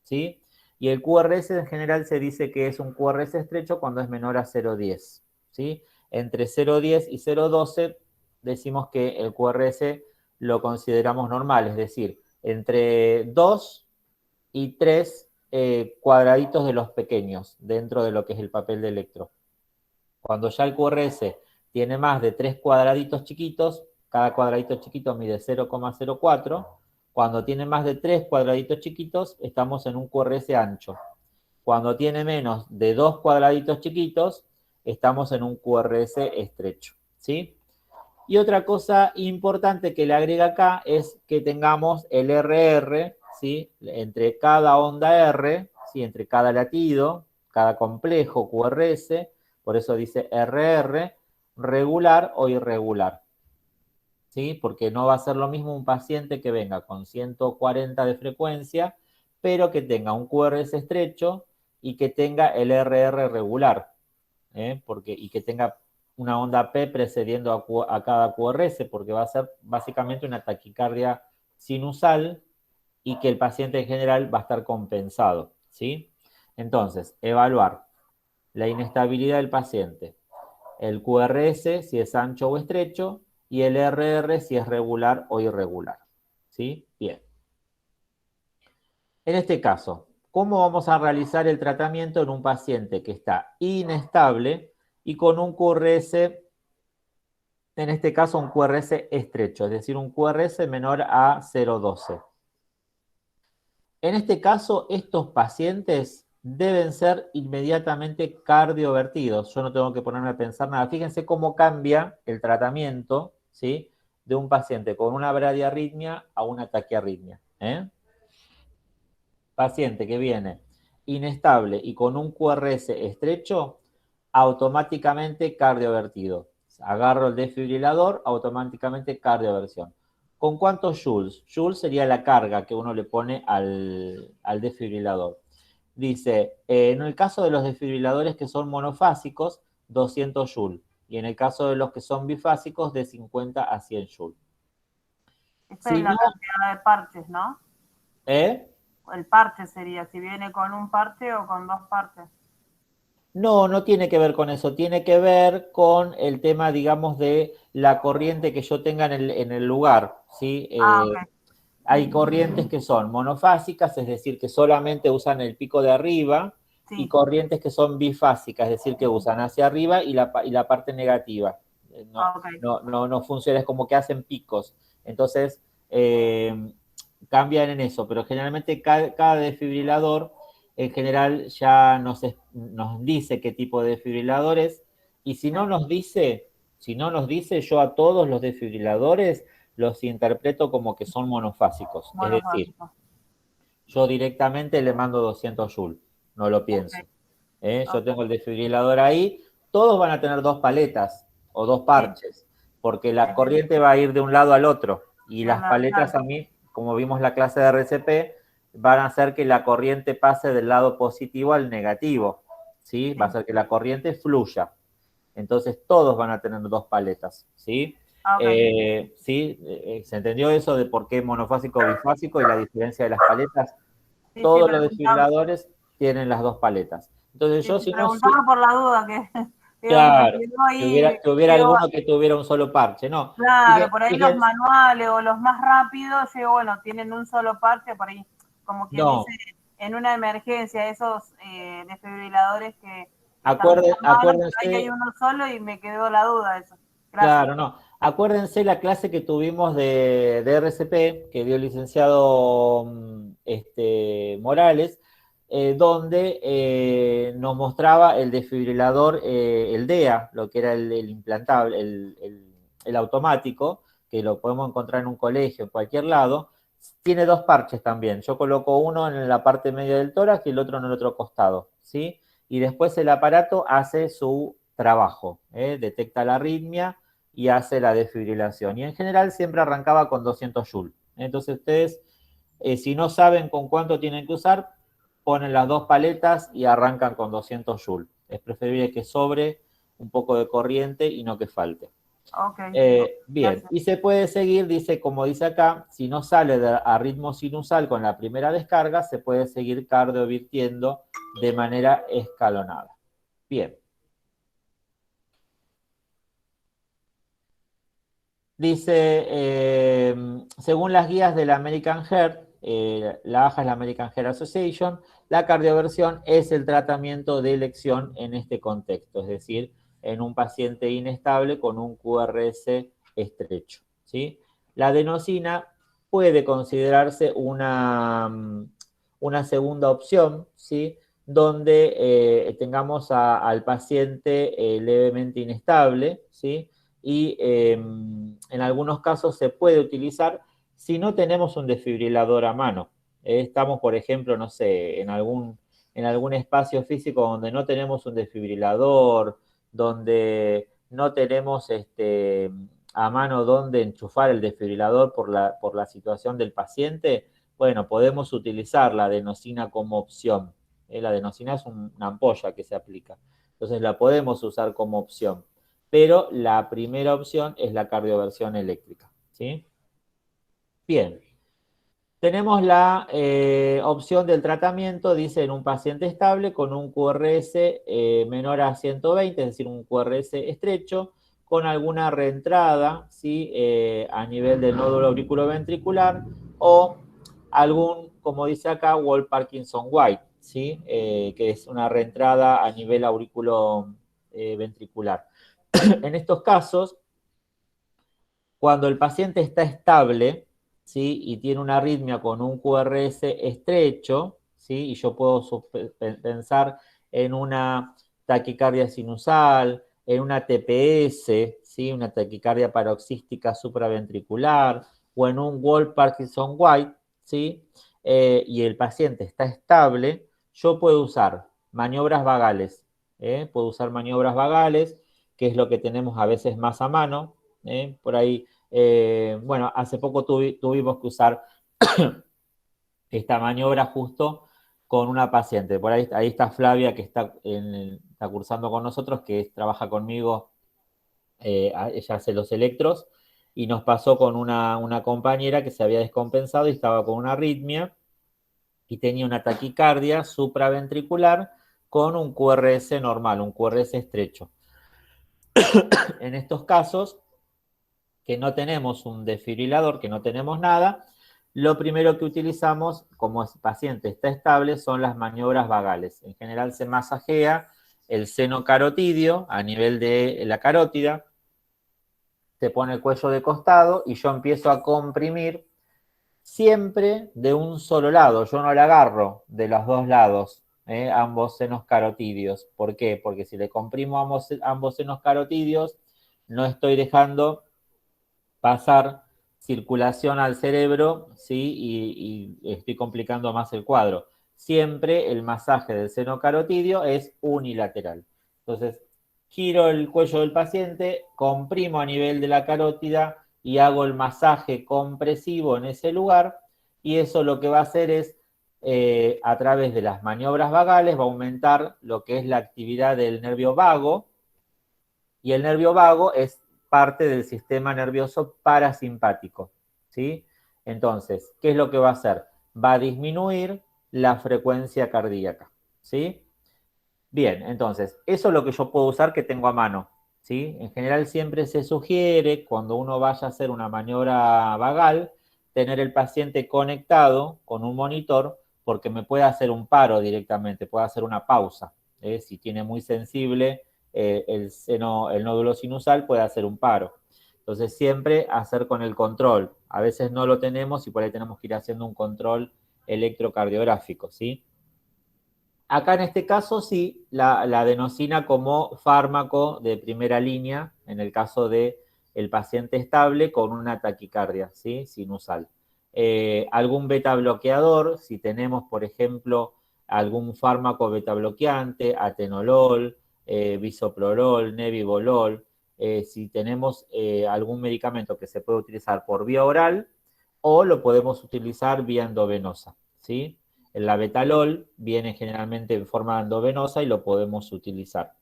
¿sí? Y el QRS en general se dice que es un QRS estrecho cuando es menor a 0,10, ¿sí? Entre 0,10 y 0,12 decimos que el QRS lo consideramos normal, es decir, entre 2 y 3 cuadraditos de los pequeños dentro de lo que es el papel de electro. Cuando ya el QRS tiene más de 3 cuadraditos chiquitos, cada cuadradito chiquito mide 0,04. Cuando tiene más de 3 cuadraditos chiquitos, estamos en un QRS ancho. Cuando tiene menos de 2 cuadraditos chiquitos, estamos en un QRS estrecho, ¿sí? Y otra cosa importante que le agrega acá es que tengamos el RR, ¿sí? Entre cada onda R, ¿sí? Entre cada latido, cada complejo QRS, por eso dice RR, regular o irregular, ¿sí? Porque no va a ser lo mismo un paciente que venga con 140 de frecuencia, pero que tenga un QRS estrecho y que tenga el RR regular, y que tenga una onda P precediendo a cada QRS, porque va a ser básicamente una taquicardia sinusal y que el paciente en general va a estar compensado, ¿sí? Entonces, evaluar la inestabilidad del paciente, el QRS si es ancho o estrecho y el RR si es regular o irregular, ¿sí? Bien. En este caso, ¿cómo vamos a realizar el tratamiento en un paciente que está inestable y con un QRS, en este caso un QRS estrecho, es decir, un QRS menor a 0,12? En este caso, estos pacientes deben ser inmediatamente cardiovertidos. Yo no tengo que ponerme a pensar nada. Fíjense cómo cambia el tratamiento, ¿sí? De un paciente con una bradiarritmia a una taquiarritmia. Paciente que viene inestable y con un QRS estrecho, automáticamente cardiovertido. Agarro el desfibrilador, automáticamente cardioversión. ¿Con cuántos joules? Joules sería la carga que uno le pone al desfibrilador. Dice, en el caso de los desfibriladores que son monofásicos, 200 joules. Y en el caso de los que son bifásicos, de 50 a 100 joules. Esta es la cantidad de parches, ¿no? ¿Eh? el parche sería, si viene con un parche o con dos parches. No, no tiene que ver con eso, tiene que ver con el tema, digamos, de la corriente que yo tenga en el lugar, ¿sí? Ok. Hay corrientes que son monofásicas, es decir, que solamente usan el pico de arriba, y Sí. corrientes que son bifásicas, es decir, que usan hacia arriba y la parte negativa. Ok. No funciona, es como que hacen picos. Entonces, cambian en eso, pero generalmente cada desfibrilador en general ya nos dice qué tipo de desfibrilador es, y si no nos dice, yo a todos los desfibriladores los interpreto como que son monofásicos. Es decir, Monofásico. yo directamente le mando 200 joules, no lo pienso. Yo tengo el desfibrilador ahí, todos van a tener dos paletas o dos parches, porque la corriente va a ir de un lado al otro, y las paletas a mí, como vimos la clase de RCP, van a hacer que la corriente pase del lado positivo al negativo, ¿sí? Va a hacer que la corriente fluya. Entonces todos van a tener dos paletas, ¿sí? ¿Sí? ¿Se entendió eso de por qué monofásico o bifásico y la diferencia de las paletas? Sí, Todos los preguntaba. desfibriladores tienen las dos paletas. Entonces yo, Sí, si no sé, preguntaba por la duda, que digo, me claro, quedó ahí, que hubiera alguno que tuviera un solo parche, ¿no? claro, por ahí los Fíjense, manuales o los más rápidos, yo digo, bueno, tienen un solo parche, por ahí, como quien dice, no, en una emergencia, esos desfibriladores que están muy a mano, pero ahí hay acuérdense, uno solo y me quedó la duda eso. Gracias. claro, no. Acuérdense la clase que tuvimos de RCP, que dio el licenciado Morales, donde nos mostraba el desfibrilador, el DEA, lo que era el implantable, el automático, que lo podemos encontrar en un colegio, en cualquier lado. Tiene dos parches también. Yo coloco uno en la parte media del tórax y el otro en el otro costado, ¿sí? Y después el aparato hace su trabajo, detecta la arritmia y hace la desfibrilación. Y en general siempre arrancaba con 200 joules. Entonces ustedes, si no saben con cuánto tienen que usar, ponen las dos paletas y arrancan con 200 joules. Es preferible que sobre un poco de corriente y no que falte. Okay. Bien, Gracias. y se puede seguir, dice, como dice acá, si no sale a ritmo sinusal con la primera descarga, se puede seguir cardiovirtiendo de manera escalonada. Bien. Dice, según las guías de la American Heart, la AHA es la American Heart Association, la cardioversión es el tratamiento de elección en este contexto, es decir, en un paciente inestable con un QRS estrecho, ¿sí? La adenosina puede considerarse una segunda opción, ¿sí? Donde tengamos al paciente levemente inestable, ¿sí? Y en algunos casos se puede utilizar si no tenemos un desfibrilador a mano. Estamos, por ejemplo, no sé, en algún espacio físico donde no tenemos un desfibrilador, donde no tenemos a mano donde enchufar el desfibrilador por la situación del paciente. Bueno, podemos utilizar la adenosina como opción. La adenosina es una ampolla que se aplica. Entonces la podemos usar como opción, pero la primera opción es la cardioversión eléctrica, ¿sí? Bien. Tenemos la opción del tratamiento, dice, en un paciente estable con un QRS menor a 120, es decir, un QRS estrecho, con alguna reentrada, ¿sí? A nivel del nódulo auriculoventricular, o algún, como dice acá, Wall Parkinson White, ¿sí? Que es una reentrada a nivel auriculoventricular. En estos casos, cuando el paciente está estable, ¿sí? Y tiene una arritmia con un QRS estrecho, ¿sí? Y yo puedo pensar en una taquicardia sinusal, en una TPS, ¿sí? Una taquicardia paroxística supraventricular, o en un Wall Parkinson White, ¿sí? Y el paciente está estable, yo puedo usar maniobras vagales, puedo usar maniobras vagales, que es lo que tenemos a veces más a mano, por ahí. Bueno, hace poco tuvimos que usar esta maniobra justo con una paciente. Por ahí está Flavia, que está cursando con nosotros, que trabaja conmigo, ella hace los electros, y nos pasó con una compañera que se había descompensado y estaba con una arritmia, y tenía una taquicardia supraventricular con un QRS normal, un QRS estrecho. En estos casos, que no tenemos un desfibrilador, que no tenemos nada, lo primero que utilizamos, como el paciente está estable, son las maniobras vagales. En general se masajea el seno carotidio a nivel de la carótida, se pone el cuello de costado y yo empiezo a comprimir siempre de un solo lado. Yo no le agarro de los dos lados, ambos senos carotidios. ¿Por qué? Porque si le comprimo ambos senos carotidios, no estoy dejando pasar circulación al cerebro, ¿sí? Y estoy complicando más el cuadro. Siempre el masaje del seno carotidio es unilateral. Entonces, giro el cuello del paciente, comprimo a nivel de la carótida y hago el masaje compresivo en ese lugar, y eso lo que va a hacer es, a través de las maniobras vagales, va a aumentar lo que es la actividad del nervio vago, y el nervio vago es parte del sistema nervioso parasimpático, ¿sí? Entonces, ¿qué es lo que va a hacer? Va a disminuir la frecuencia cardíaca, ¿sí? Bien, entonces, eso es lo que yo puedo usar que tengo a mano, ¿sí? En general siempre se sugiere, cuando uno vaya a hacer una maniobra vagal, tener el paciente conectado con un monitor, porque me puede hacer un paro directamente, puede hacer una pausa, si tiene muy sensible el nódulo sinusal, puede hacer un paro. Entonces siempre hacer con el control. A veces no lo tenemos y por ahí tenemos que ir haciendo un control electrocardiográfico, ¿sí? Acá en este caso sí, la adenosina como fármaco de primera línea, en el caso de el paciente estable con una taquicardia, ¿sí? Sinusal. Algún beta bloqueador, si tenemos, por ejemplo, algún fármaco beta bloqueante, atenolol, bisoprolol, nebivolol, si tenemos algún medicamento que se puede utilizar por vía oral o lo podemos utilizar vía endovenosa, ¿sí? El labetalol viene generalmente en forma endovenosa y lo podemos utilizar.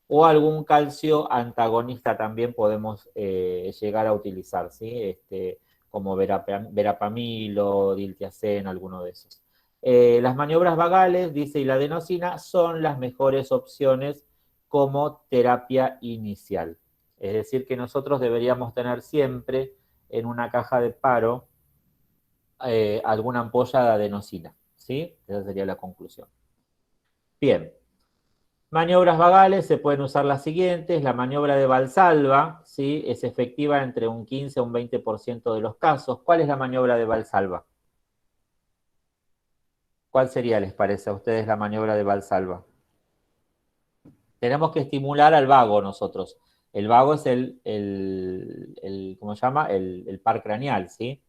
O algún calcio antagonista también podemos llegar a utilizar, ¿sí? Como verapamilo, diltiazem, alguno de esos. Las maniobras vagales, dice, y la adenosina son las mejores opciones como terapia inicial. Es decir, que nosotros deberíamos tener siempre en una caja de paro alguna ampolla de adenosina, ¿sí? Esa sería la conclusión. Bien. Maniobras vagales, se pueden usar las siguientes. La maniobra de Valsalva, ¿sí? Es efectiva entre un 15 a un 20% de los casos. ¿Cuál es la maniobra de Valsalva? ¿Cuál sería, les parece a ustedes, la maniobra de Valsalva? Tenemos que estimular al vago nosotros. El vago es ¿cómo se llama? El par craneal, ¿sí?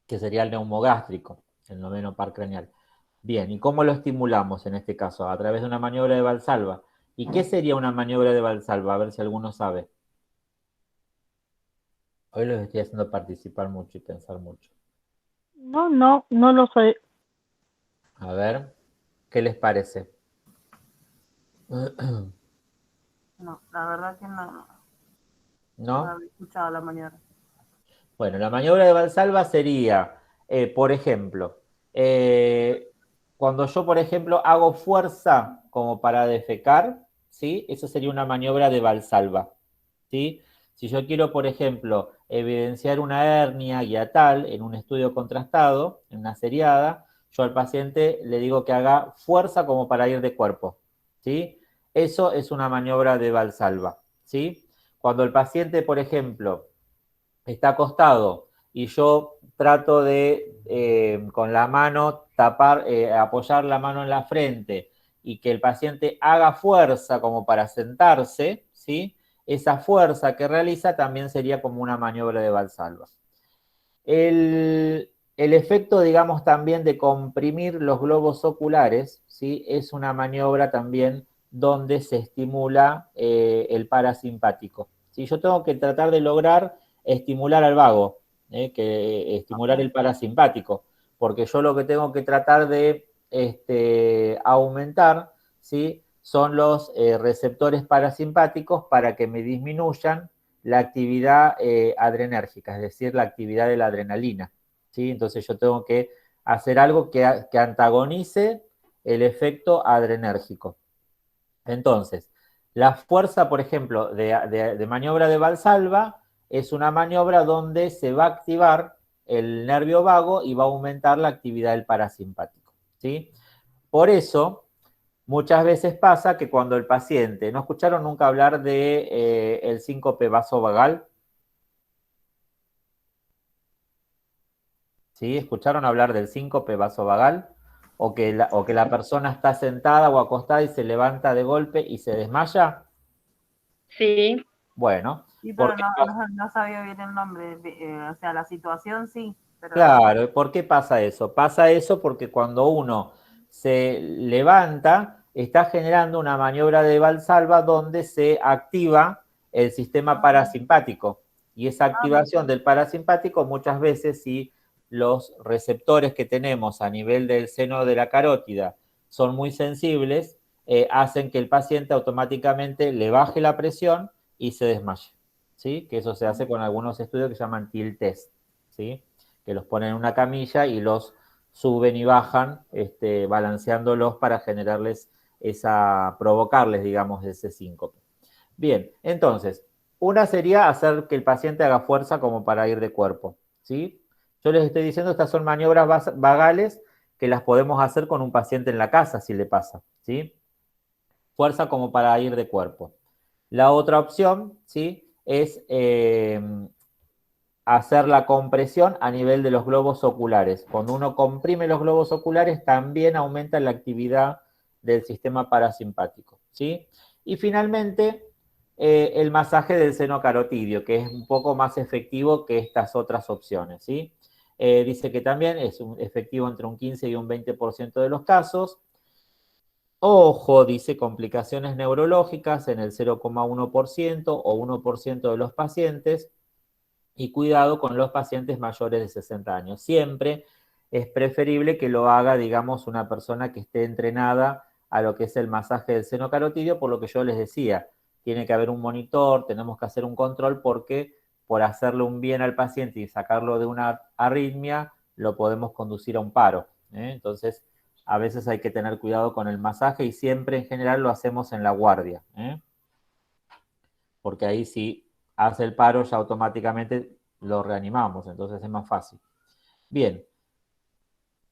Que sería el neumogástrico, el noveno par craneal. Bien, ¿y cómo lo estimulamos en este caso? A través de una maniobra de Valsalva. ¿Y qué sería una maniobra de Valsalva? A ver si alguno sabe. Hoy los estoy haciendo participar mucho y pensar mucho. No lo sé. A ver, ¿qué les parece? No, la verdad que no ¿No? había escuchado la mañana. Bueno, la maniobra de Valsalva sería, por ejemplo, cuando yo, por ejemplo, hago fuerza como para defecar, ¿sí? Eso sería una maniobra de Valsalva, ¿sí? Si yo quiero, por ejemplo, evidenciar una hernia hiatal en un estudio contrastado, en una seriada, yo al paciente le digo que haga fuerza como para ir de cuerpo, ¿sí? Eso es una maniobra de Valsalva, ¿sí? Cuando el paciente, por ejemplo, está acostado y yo trato de con la mano tapar, apoyar la mano en la frente y que el paciente haga fuerza como para sentarse, ¿sí? Esa fuerza que realiza también sería como una maniobra de Valsalva. El efecto, digamos, también de comprimir los globos oculares, ¿sí? Es una maniobra también donde se estimula el parasimpático. ¿Sí? Yo tengo que tratar de lograr estimular al vago, estimular el parasimpático, porque yo lo que tengo que tratar de aumentar, ¿sí? Son los receptores parasimpáticos para que me disminuyan la actividad adrenérgica, es decir, la actividad de la adrenalina, ¿sí? Entonces yo tengo que hacer algo que antagonice el efecto adrenérgico. Entonces, la fuerza, por ejemplo, de maniobra de Valsalva es una maniobra donde se va a activar el nervio vago y va a aumentar la actividad del parasimpático, ¿sí? Por eso, muchas veces pasa que cuando el paciente, ¿no escucharon nunca hablar de el síncope vasovagal? ¿Sí? ¿Escucharon hablar del síncope vasovagal? O que la persona está sentada o acostada y se levanta de golpe y se desmaya. Sí. Bueno. Sí, pero no sabía bien el nombre. O sea, la situación sí. Pero claro, ¿por qué pasa eso? Pasa eso porque cuando uno se levanta, está generando una maniobra de Valsalva donde se activa el sistema parasimpático. Y esa activación del parasimpático muchas veces, si los receptores que tenemos a nivel del seno de la carótida son muy sensibles, hacen que el paciente automáticamente le baje la presión y se desmaye. ¿Sí? Que eso se hace con algunos estudios que se llaman TIL test. ¿Sí? Que los ponen en una camilla y los suben y bajan, balanceándolos para generarles provocarles, digamos, ese síncope. Bien, entonces, una sería hacer que el paciente haga fuerza como para ir de cuerpo, ¿sí? Yo les estoy diciendo, estas son maniobras vagales que las podemos hacer con un paciente en la casa, si le pasa, ¿sí? Fuerza como para ir de cuerpo. La otra opción, ¿sí? Es hacer la compresión a nivel de los globos oculares. Cuando uno comprime los globos oculares, también aumenta la actividad del sistema parasimpático, ¿sí? Y finalmente, el masaje del seno carotidio, que es un poco más efectivo que estas otras opciones, ¿sí? Dice que también es efectivo entre un 15 y un 20% de los casos. Ojo, dice complicaciones neurológicas en el 0,1% o 1% de los pacientes. Y cuidado con los pacientes mayores de 60 años. Siempre es preferible que lo haga, digamos, una persona que esté entrenada a lo que es el masaje del seno carotidio, por lo que yo les decía, tiene que haber un monitor, tenemos que hacer un control porque por hacerle un bien al paciente y sacarlo de una arritmia, lo podemos conducir a un paro. Entonces, a veces hay que tener cuidado con el masaje y siempre en general lo hacemos en la guardia. Porque ahí sí hace el paro, ya automáticamente lo reanimamos, entonces es más fácil. Bien.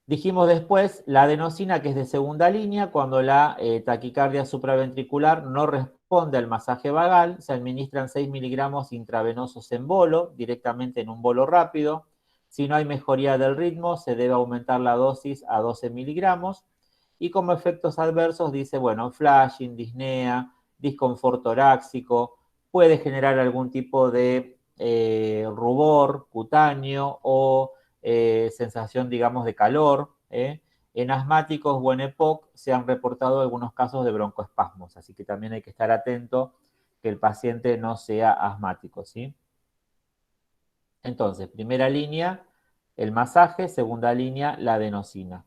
Dijimos después la adenosina, que es de segunda línea, cuando la taquicardia supraventricular no responde al masaje vagal, se administran 6 miligramos intravenosos en bolo, directamente en un bolo rápido. Si no hay mejoría del ritmo, se debe aumentar la dosis a 12 miligramos. Y como efectos adversos dice, bueno, flashing, disnea, disconfort torácico, puede generar algún tipo de rubor cutáneo o sensación, digamos, de calor. En asmáticos o en EPOC se han reportado algunos casos de broncoespasmos, así que también hay que estar atento que el paciente no sea asmático, ¿sí? Entonces, primera línea, el masaje, segunda línea, la adenosina,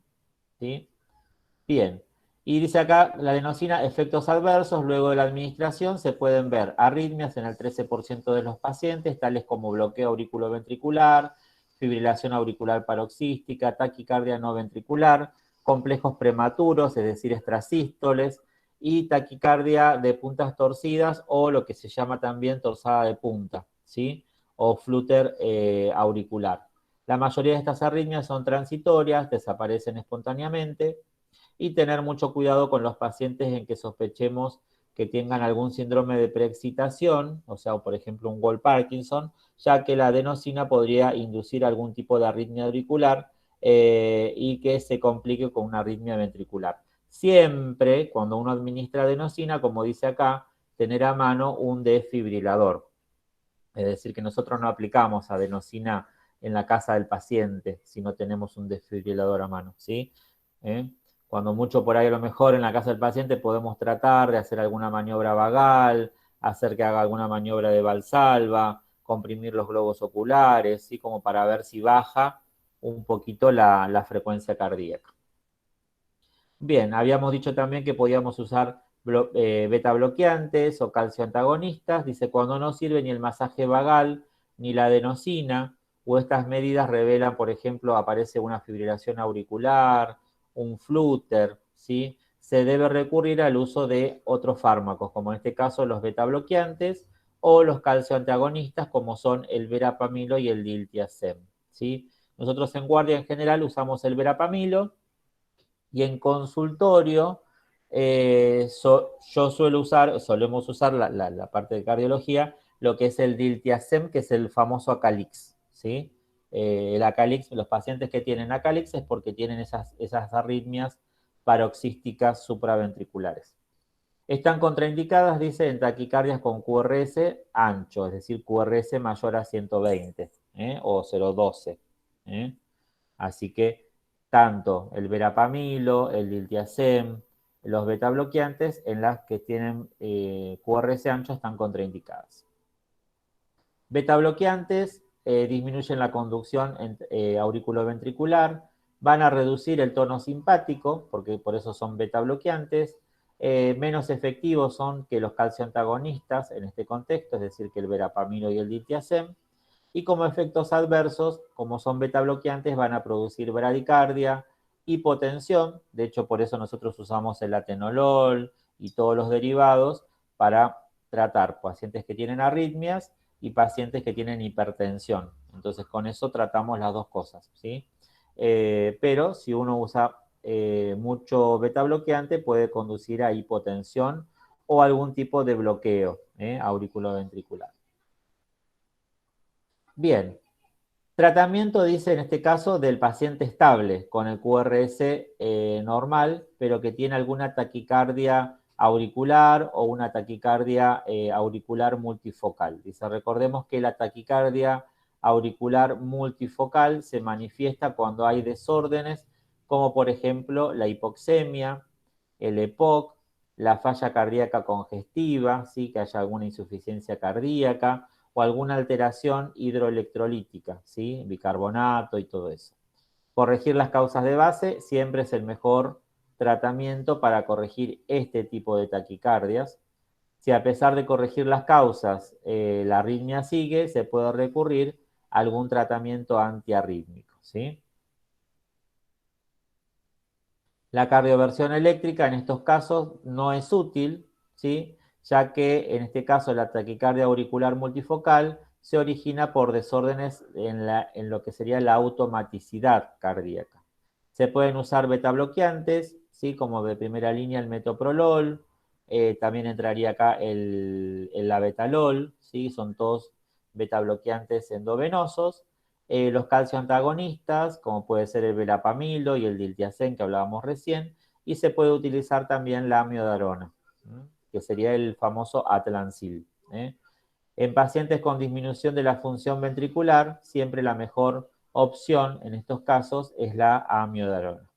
¿sí? Bien. Y dice acá, la adenosina, efectos adversos, luego de la administración se pueden ver arritmias en el 13% de los pacientes, tales como bloqueo auriculoventricular, fibrilación auricular paroxística, taquicardia no ventricular, complejos prematuros, es decir, extrasístoles, y taquicardia de puntas torcidas o lo que se llama también torsada de punta, ¿sí? O flúter auricular. La mayoría de estas arritmias son transitorias, desaparecen espontáneamente, y tener mucho cuidado con los pacientes en que sospechemos que tengan algún síndrome de preexcitación, o sea, por ejemplo, un Wall-Parkinson, ya que la adenosina podría inducir algún tipo de arritmia auricular y que se complique con una arritmia ventricular. Siempre, cuando uno administra adenosina, como dice acá, tener a mano un desfibrilador. Es decir, que nosotros no aplicamos adenosina en la casa del paciente si no tenemos un desfibrilador a mano, ¿sí? Cuando mucho por ahí a lo mejor en la casa del paciente podemos tratar de hacer alguna maniobra vagal, hacer que haga alguna maniobra de Valsalva, comprimir los globos oculares, ¿sí? Como para ver si baja un poquito la frecuencia cardíaca. Bien, habíamos dicho también que podíamos usar beta bloqueantes o calcio antagonistas. Dice, cuando no sirve ni el masaje vagal ni la adenosina o estas medidas revelan, por ejemplo, aparece una fibrilación auricular, un flutter, ¿sí? Se debe recurrir al uso de otros fármacos, como en este caso los beta-bloqueantes o los calcioantagonistas, como son el verapamilo y el diltiazem, ¿sí? Nosotros en guardia en general usamos el verapamilo y en consultorio solemos usar la parte de cardiología, lo que es el diltiazem, que es el famoso Acalix, ¿sí? El Acalix, los pacientes que tienen Acalix es porque tienen esas arritmias paroxísticas supraventriculares. Están contraindicadas, dice, en taquicardias con QRS ancho, es decir, QRS mayor a 120 o 0,12. Así que tanto el verapamilo, el diltiazem, los betabloqueantes en las que tienen QRS ancho están contraindicadas. Betabloqueantes disminuyen la conducción auriculoventricular, van a reducir el tono simpático, porque por eso son betabloqueantes, menos efectivos son que los calcioantagonistas en este contexto, es decir, que el verapamilo y el diltiazem, y como efectos adversos, como son betabloqueantes, van a producir bradicardia, hipotensión, de hecho por eso nosotros usamos el atenolol y todos los derivados para tratar pacientes que tienen arritmias y pacientes que tienen hipertensión. Entonces con eso tratamos las dos cosas, ¿sí? Pero si uno usa mucho betabloqueante puede conducir a hipotensión o algún tipo de bloqueo auriculoventricular. Bien, tratamiento dice en este caso del paciente estable con el QRS normal, pero que tiene alguna taquicardia auricular o una taquicardia auricular multifocal. Dice, recordemos que la taquicardia auricular multifocal se manifiesta cuando hay desórdenes como por ejemplo la hipoxemia, el EPOC, la falla cardíaca congestiva, ¿sí? Que haya alguna insuficiencia cardíaca, o alguna alteración hidroelectrolítica, ¿sí? Bicarbonato y todo eso. Corregir las causas de base siempre es el mejor tratamiento para corregir este tipo de taquicardias. Si a pesar de corregir las causas la arritmia sigue, se puede recurrir a algún tratamiento antiarrítmico, ¿sí? La cardioversión eléctrica en estos casos no es útil, ¿sí? Ya que en este caso la taquicardia auricular multifocal se origina por desórdenes en lo que sería la automaticidad cardíaca. Se pueden usar betabloqueantes, ¿sí? Como de primera línea el metoprolol, también entraría acá el labetalol, ¿sí? Son todos betabloqueantes endovenosos. Los calcioantagonistas, como puede ser el verapamilo y el diltiazem que hablábamos recién, y se puede utilizar también la amiodarona, que sería el famoso atlancil. En pacientes con disminución de la función ventricular, siempre la mejor opción en estos casos es la amiodarona.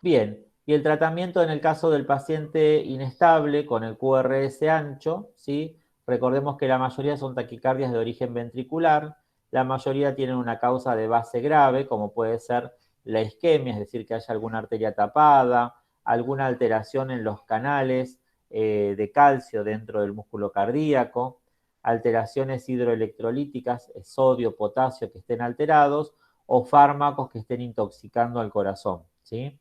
Bien, y el tratamiento en el caso del paciente inestable con el QRS ancho, ¿sí? Recordemos que la mayoría son taquicardias de origen ventricular, la mayoría tienen una causa de base grave, como puede ser la isquemia, es decir, que haya alguna arteria tapada, alguna alteración en los canales de calcio dentro del músculo cardíaco, alteraciones hidroelectrolíticas, sodio, potasio que estén alterados, o fármacos que estén intoxicando al corazón, ¿sí?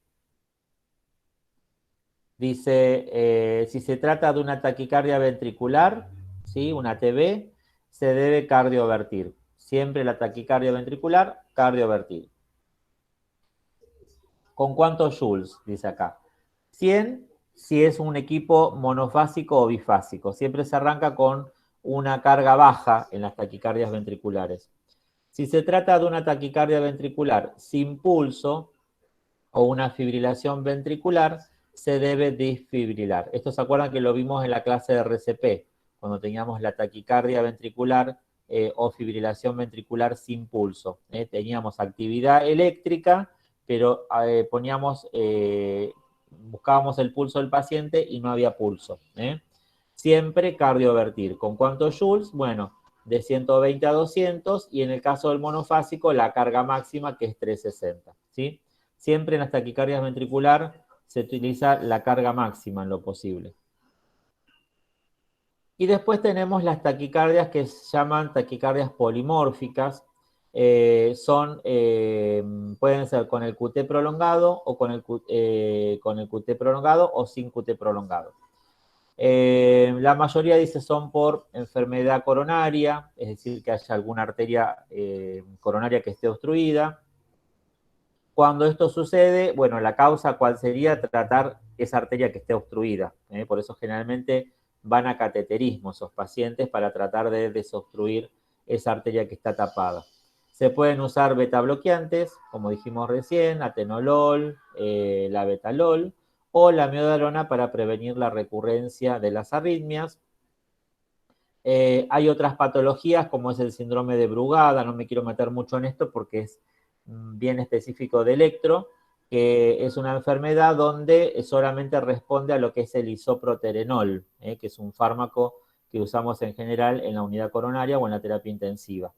Dice, si se trata de una taquicardia ventricular, ¿sí? Una TB, se debe cardiovertir. Siempre la taquicardia ventricular, cardiovertir. ¿Con cuántos joules? Dice acá. 100 si es un equipo monofásico o bifásico. Siempre se arranca con una carga baja en las taquicardias ventriculares. Si se trata de una taquicardia ventricular sin pulso o una fibrilación ventricular, se debe desfibrilar. Esto se acuerdan que lo vimos en la clase de RCP, cuando teníamos la taquicardia ventricular o fibrilación ventricular sin pulso. Teníamos actividad eléctrica, pero buscábamos el pulso del paciente y no había pulso. Siempre cardiovertir. ¿Con cuántos joules? Bueno, de 120 a 200, y en el caso del monofásico, la carga máxima, que es 360, ¿sí? Siempre en las taquicardias ventricular se utiliza la carga máxima en lo posible. Y después tenemos las taquicardias que se llaman taquicardias polimórficas. Pueden ser con el QT prolongado o con el QT prolongado o sin QT prolongado. La mayoría dice son por enfermedad coronaria, es decir, que haya alguna arteria coronaria que esté obstruida. Cuando esto sucede, bueno, la causa, ¿cuál sería? Tratar esa arteria que esté obstruida. Por eso generalmente van a cateterismo esos pacientes para tratar de desobstruir esa arteria que está tapada. Se pueden usar betabloqueantes, como dijimos recién, atenolol, labetalol, o la amiodarona para prevenir la recurrencia de las arritmias. Hay otras patologías, como es el síndrome de Brugada, no me quiero meter mucho en esto porque es bien específico de electro, que es una enfermedad donde solamente responde a lo que es el isoproterenol, que es un fármaco que usamos en general en la unidad coronaria o en la terapia intensiva.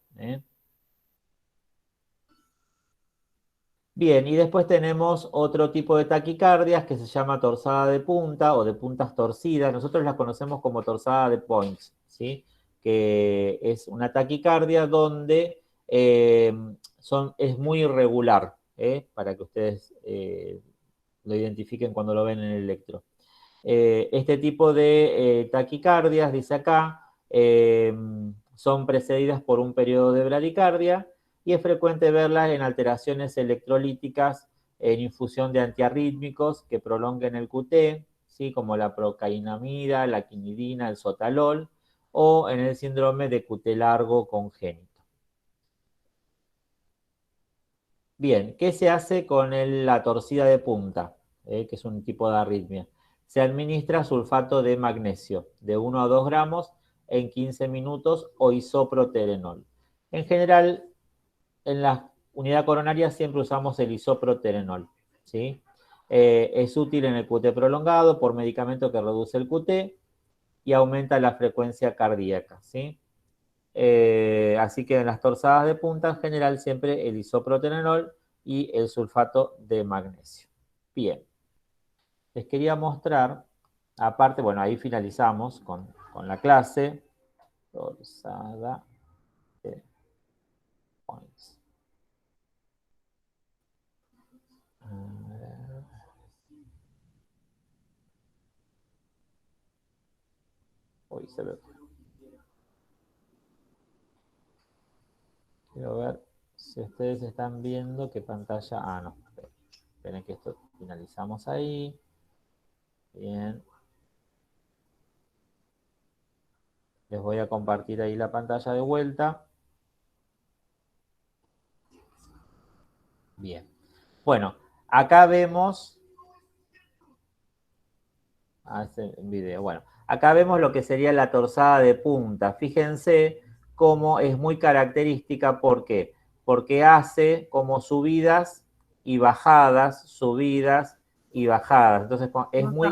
Bien, y después tenemos otro tipo de taquicardias que se llama torsada de punta o de puntas torcidas. Nosotros las conocemos como torsada de points, ¿sí? Que es una taquicardia donde es muy irregular, para que ustedes lo identifiquen cuando lo ven en el electro. Este tipo de taquicardias, dice acá, son precedidas por un periodo de bradicardia y es frecuente verlas en alteraciones electrolíticas en infusión de antiarrítmicos que prolonguen el QT, ¿sí? Como la procainamida, la quinidina, el sotalol, o en el síndrome de QT largo congénito. Bien, ¿qué se hace con la torcida de punta? Que es un tipo de arritmia. Se administra sulfato de magnesio de 1 a 2 gramos en 15 minutos o isoproterenol. En general, en la unidad coronaria siempre usamos el isoproterenol, ¿sí? Es útil en el QT prolongado por medicamento que reduce el QT y aumenta la frecuencia cardíaca, ¿sí? Así que en las torsadas de punta, en general, siempre el isoproterenol y el sulfato de magnesio. Bien. Les quería mostrar, aparte, bueno, ahí finalizamos con la clase. Torsada de points. Hoy se ve. Quiero ver si ustedes están viendo qué pantalla. Ah, no. Esperen que esto finalizamos ahí. Bien. Les voy a compartir ahí la pantalla de vuelta. Bien. Bueno, acá vemos. Hace un video. Bueno, acá vemos lo que sería la torsada de punta. Fíjense cómo es muy característica. ¿Por qué? Porque hace como subidas y bajadas, subidas y bajadas. Entonces es muy,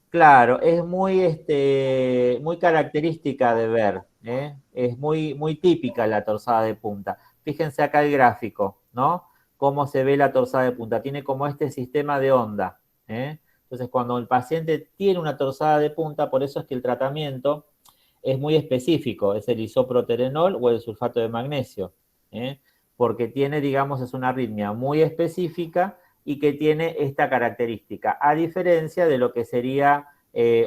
claro, es muy característica de ver, ¿eh? Es muy, muy típica la torsada de punta. Fíjense acá el gráfico, ¿no? Cómo se ve la torsada de punta. Tiene como este sistema de onda, ¿eh? Entonces, cuando el paciente tiene una torsada de punta, por eso es que el tratamiento es muy específico, es el isoproterenol o el sulfato de magnesio, porque tiene, digamos, es una arritmia muy específica y que tiene esta característica, a diferencia de lo que sería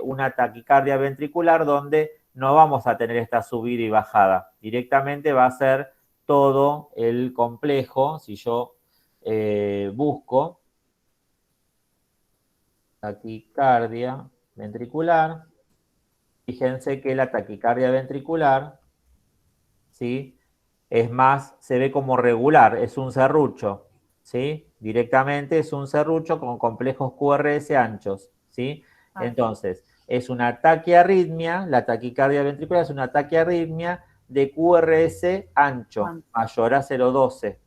una taquicardia ventricular, donde no vamos a tener esta subida y bajada, directamente va a ser todo el complejo. Si yo busco taquicardia ventricular, fíjense que la taquicardia ventricular, ¿sí? Es más, se ve como regular, es un serrucho, ¿sí? Directamente es un serrucho con complejos QRS anchos, ¿sí? Entonces, es una taquiarritmia, la taquicardia ventricular es una taquiarritmia de QRS ancho, mayor a 0,12,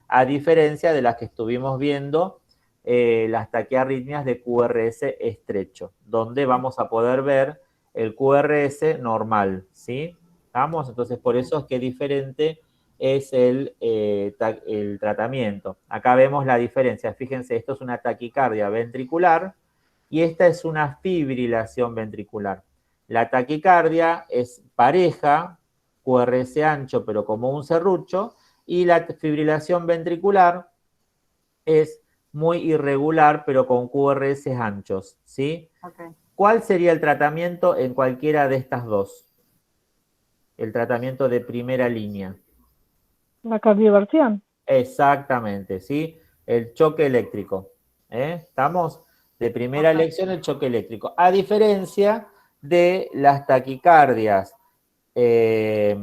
a diferencia de las que estuvimos viendo, las taquiarritmias de QRS estrecho, donde vamos a poder ver el QRS normal, ¿sí? ¿Estamos? Entonces, por eso es que diferente es el tratamiento. Acá vemos la diferencia. Fíjense, esto es una taquicardia ventricular y esta es una fibrilación ventricular. La taquicardia es pareja, QRS ancho, pero como un serrucho, y la fibrilación ventricular es muy irregular, pero con QRS anchos, ¿sí? Okay. ¿Cuál sería el tratamiento en cualquiera de estas dos? El tratamiento de primera línea. La cardioversión. Exactamente, ¿sí? El choque eléctrico. ¿Estamos? De primera elección, el choque eléctrico. A diferencia de las taquicardias que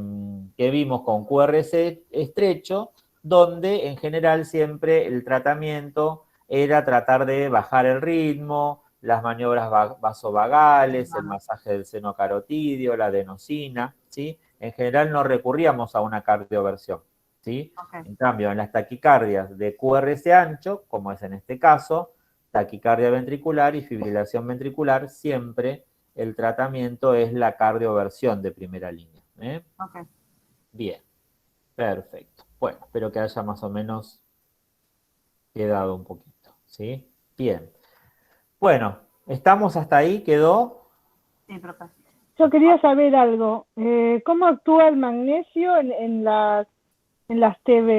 vimos con QRS estrecho, donde en general siempre el tratamiento era tratar de bajar el ritmo, las maniobras vasovagales, el masaje del seno carotidio, la adenosina, ¿sí? En general no recurríamos a una cardioversión, ¿sí? Okay. En cambio, en las taquicardias de QRS ancho, como es en este caso, taquicardia ventricular y fibrilación ventricular, siempre el tratamiento es la cardioversión de primera línea. Okay. Bien, perfecto. Bueno, espero que haya más o menos quedado un poquito, ¿sí? Bien. Bueno, ¿estamos hasta ahí? ¿Quedó? Sí, profe. Yo quería saber algo. ¿Cómo actúa el magnesio en las TB?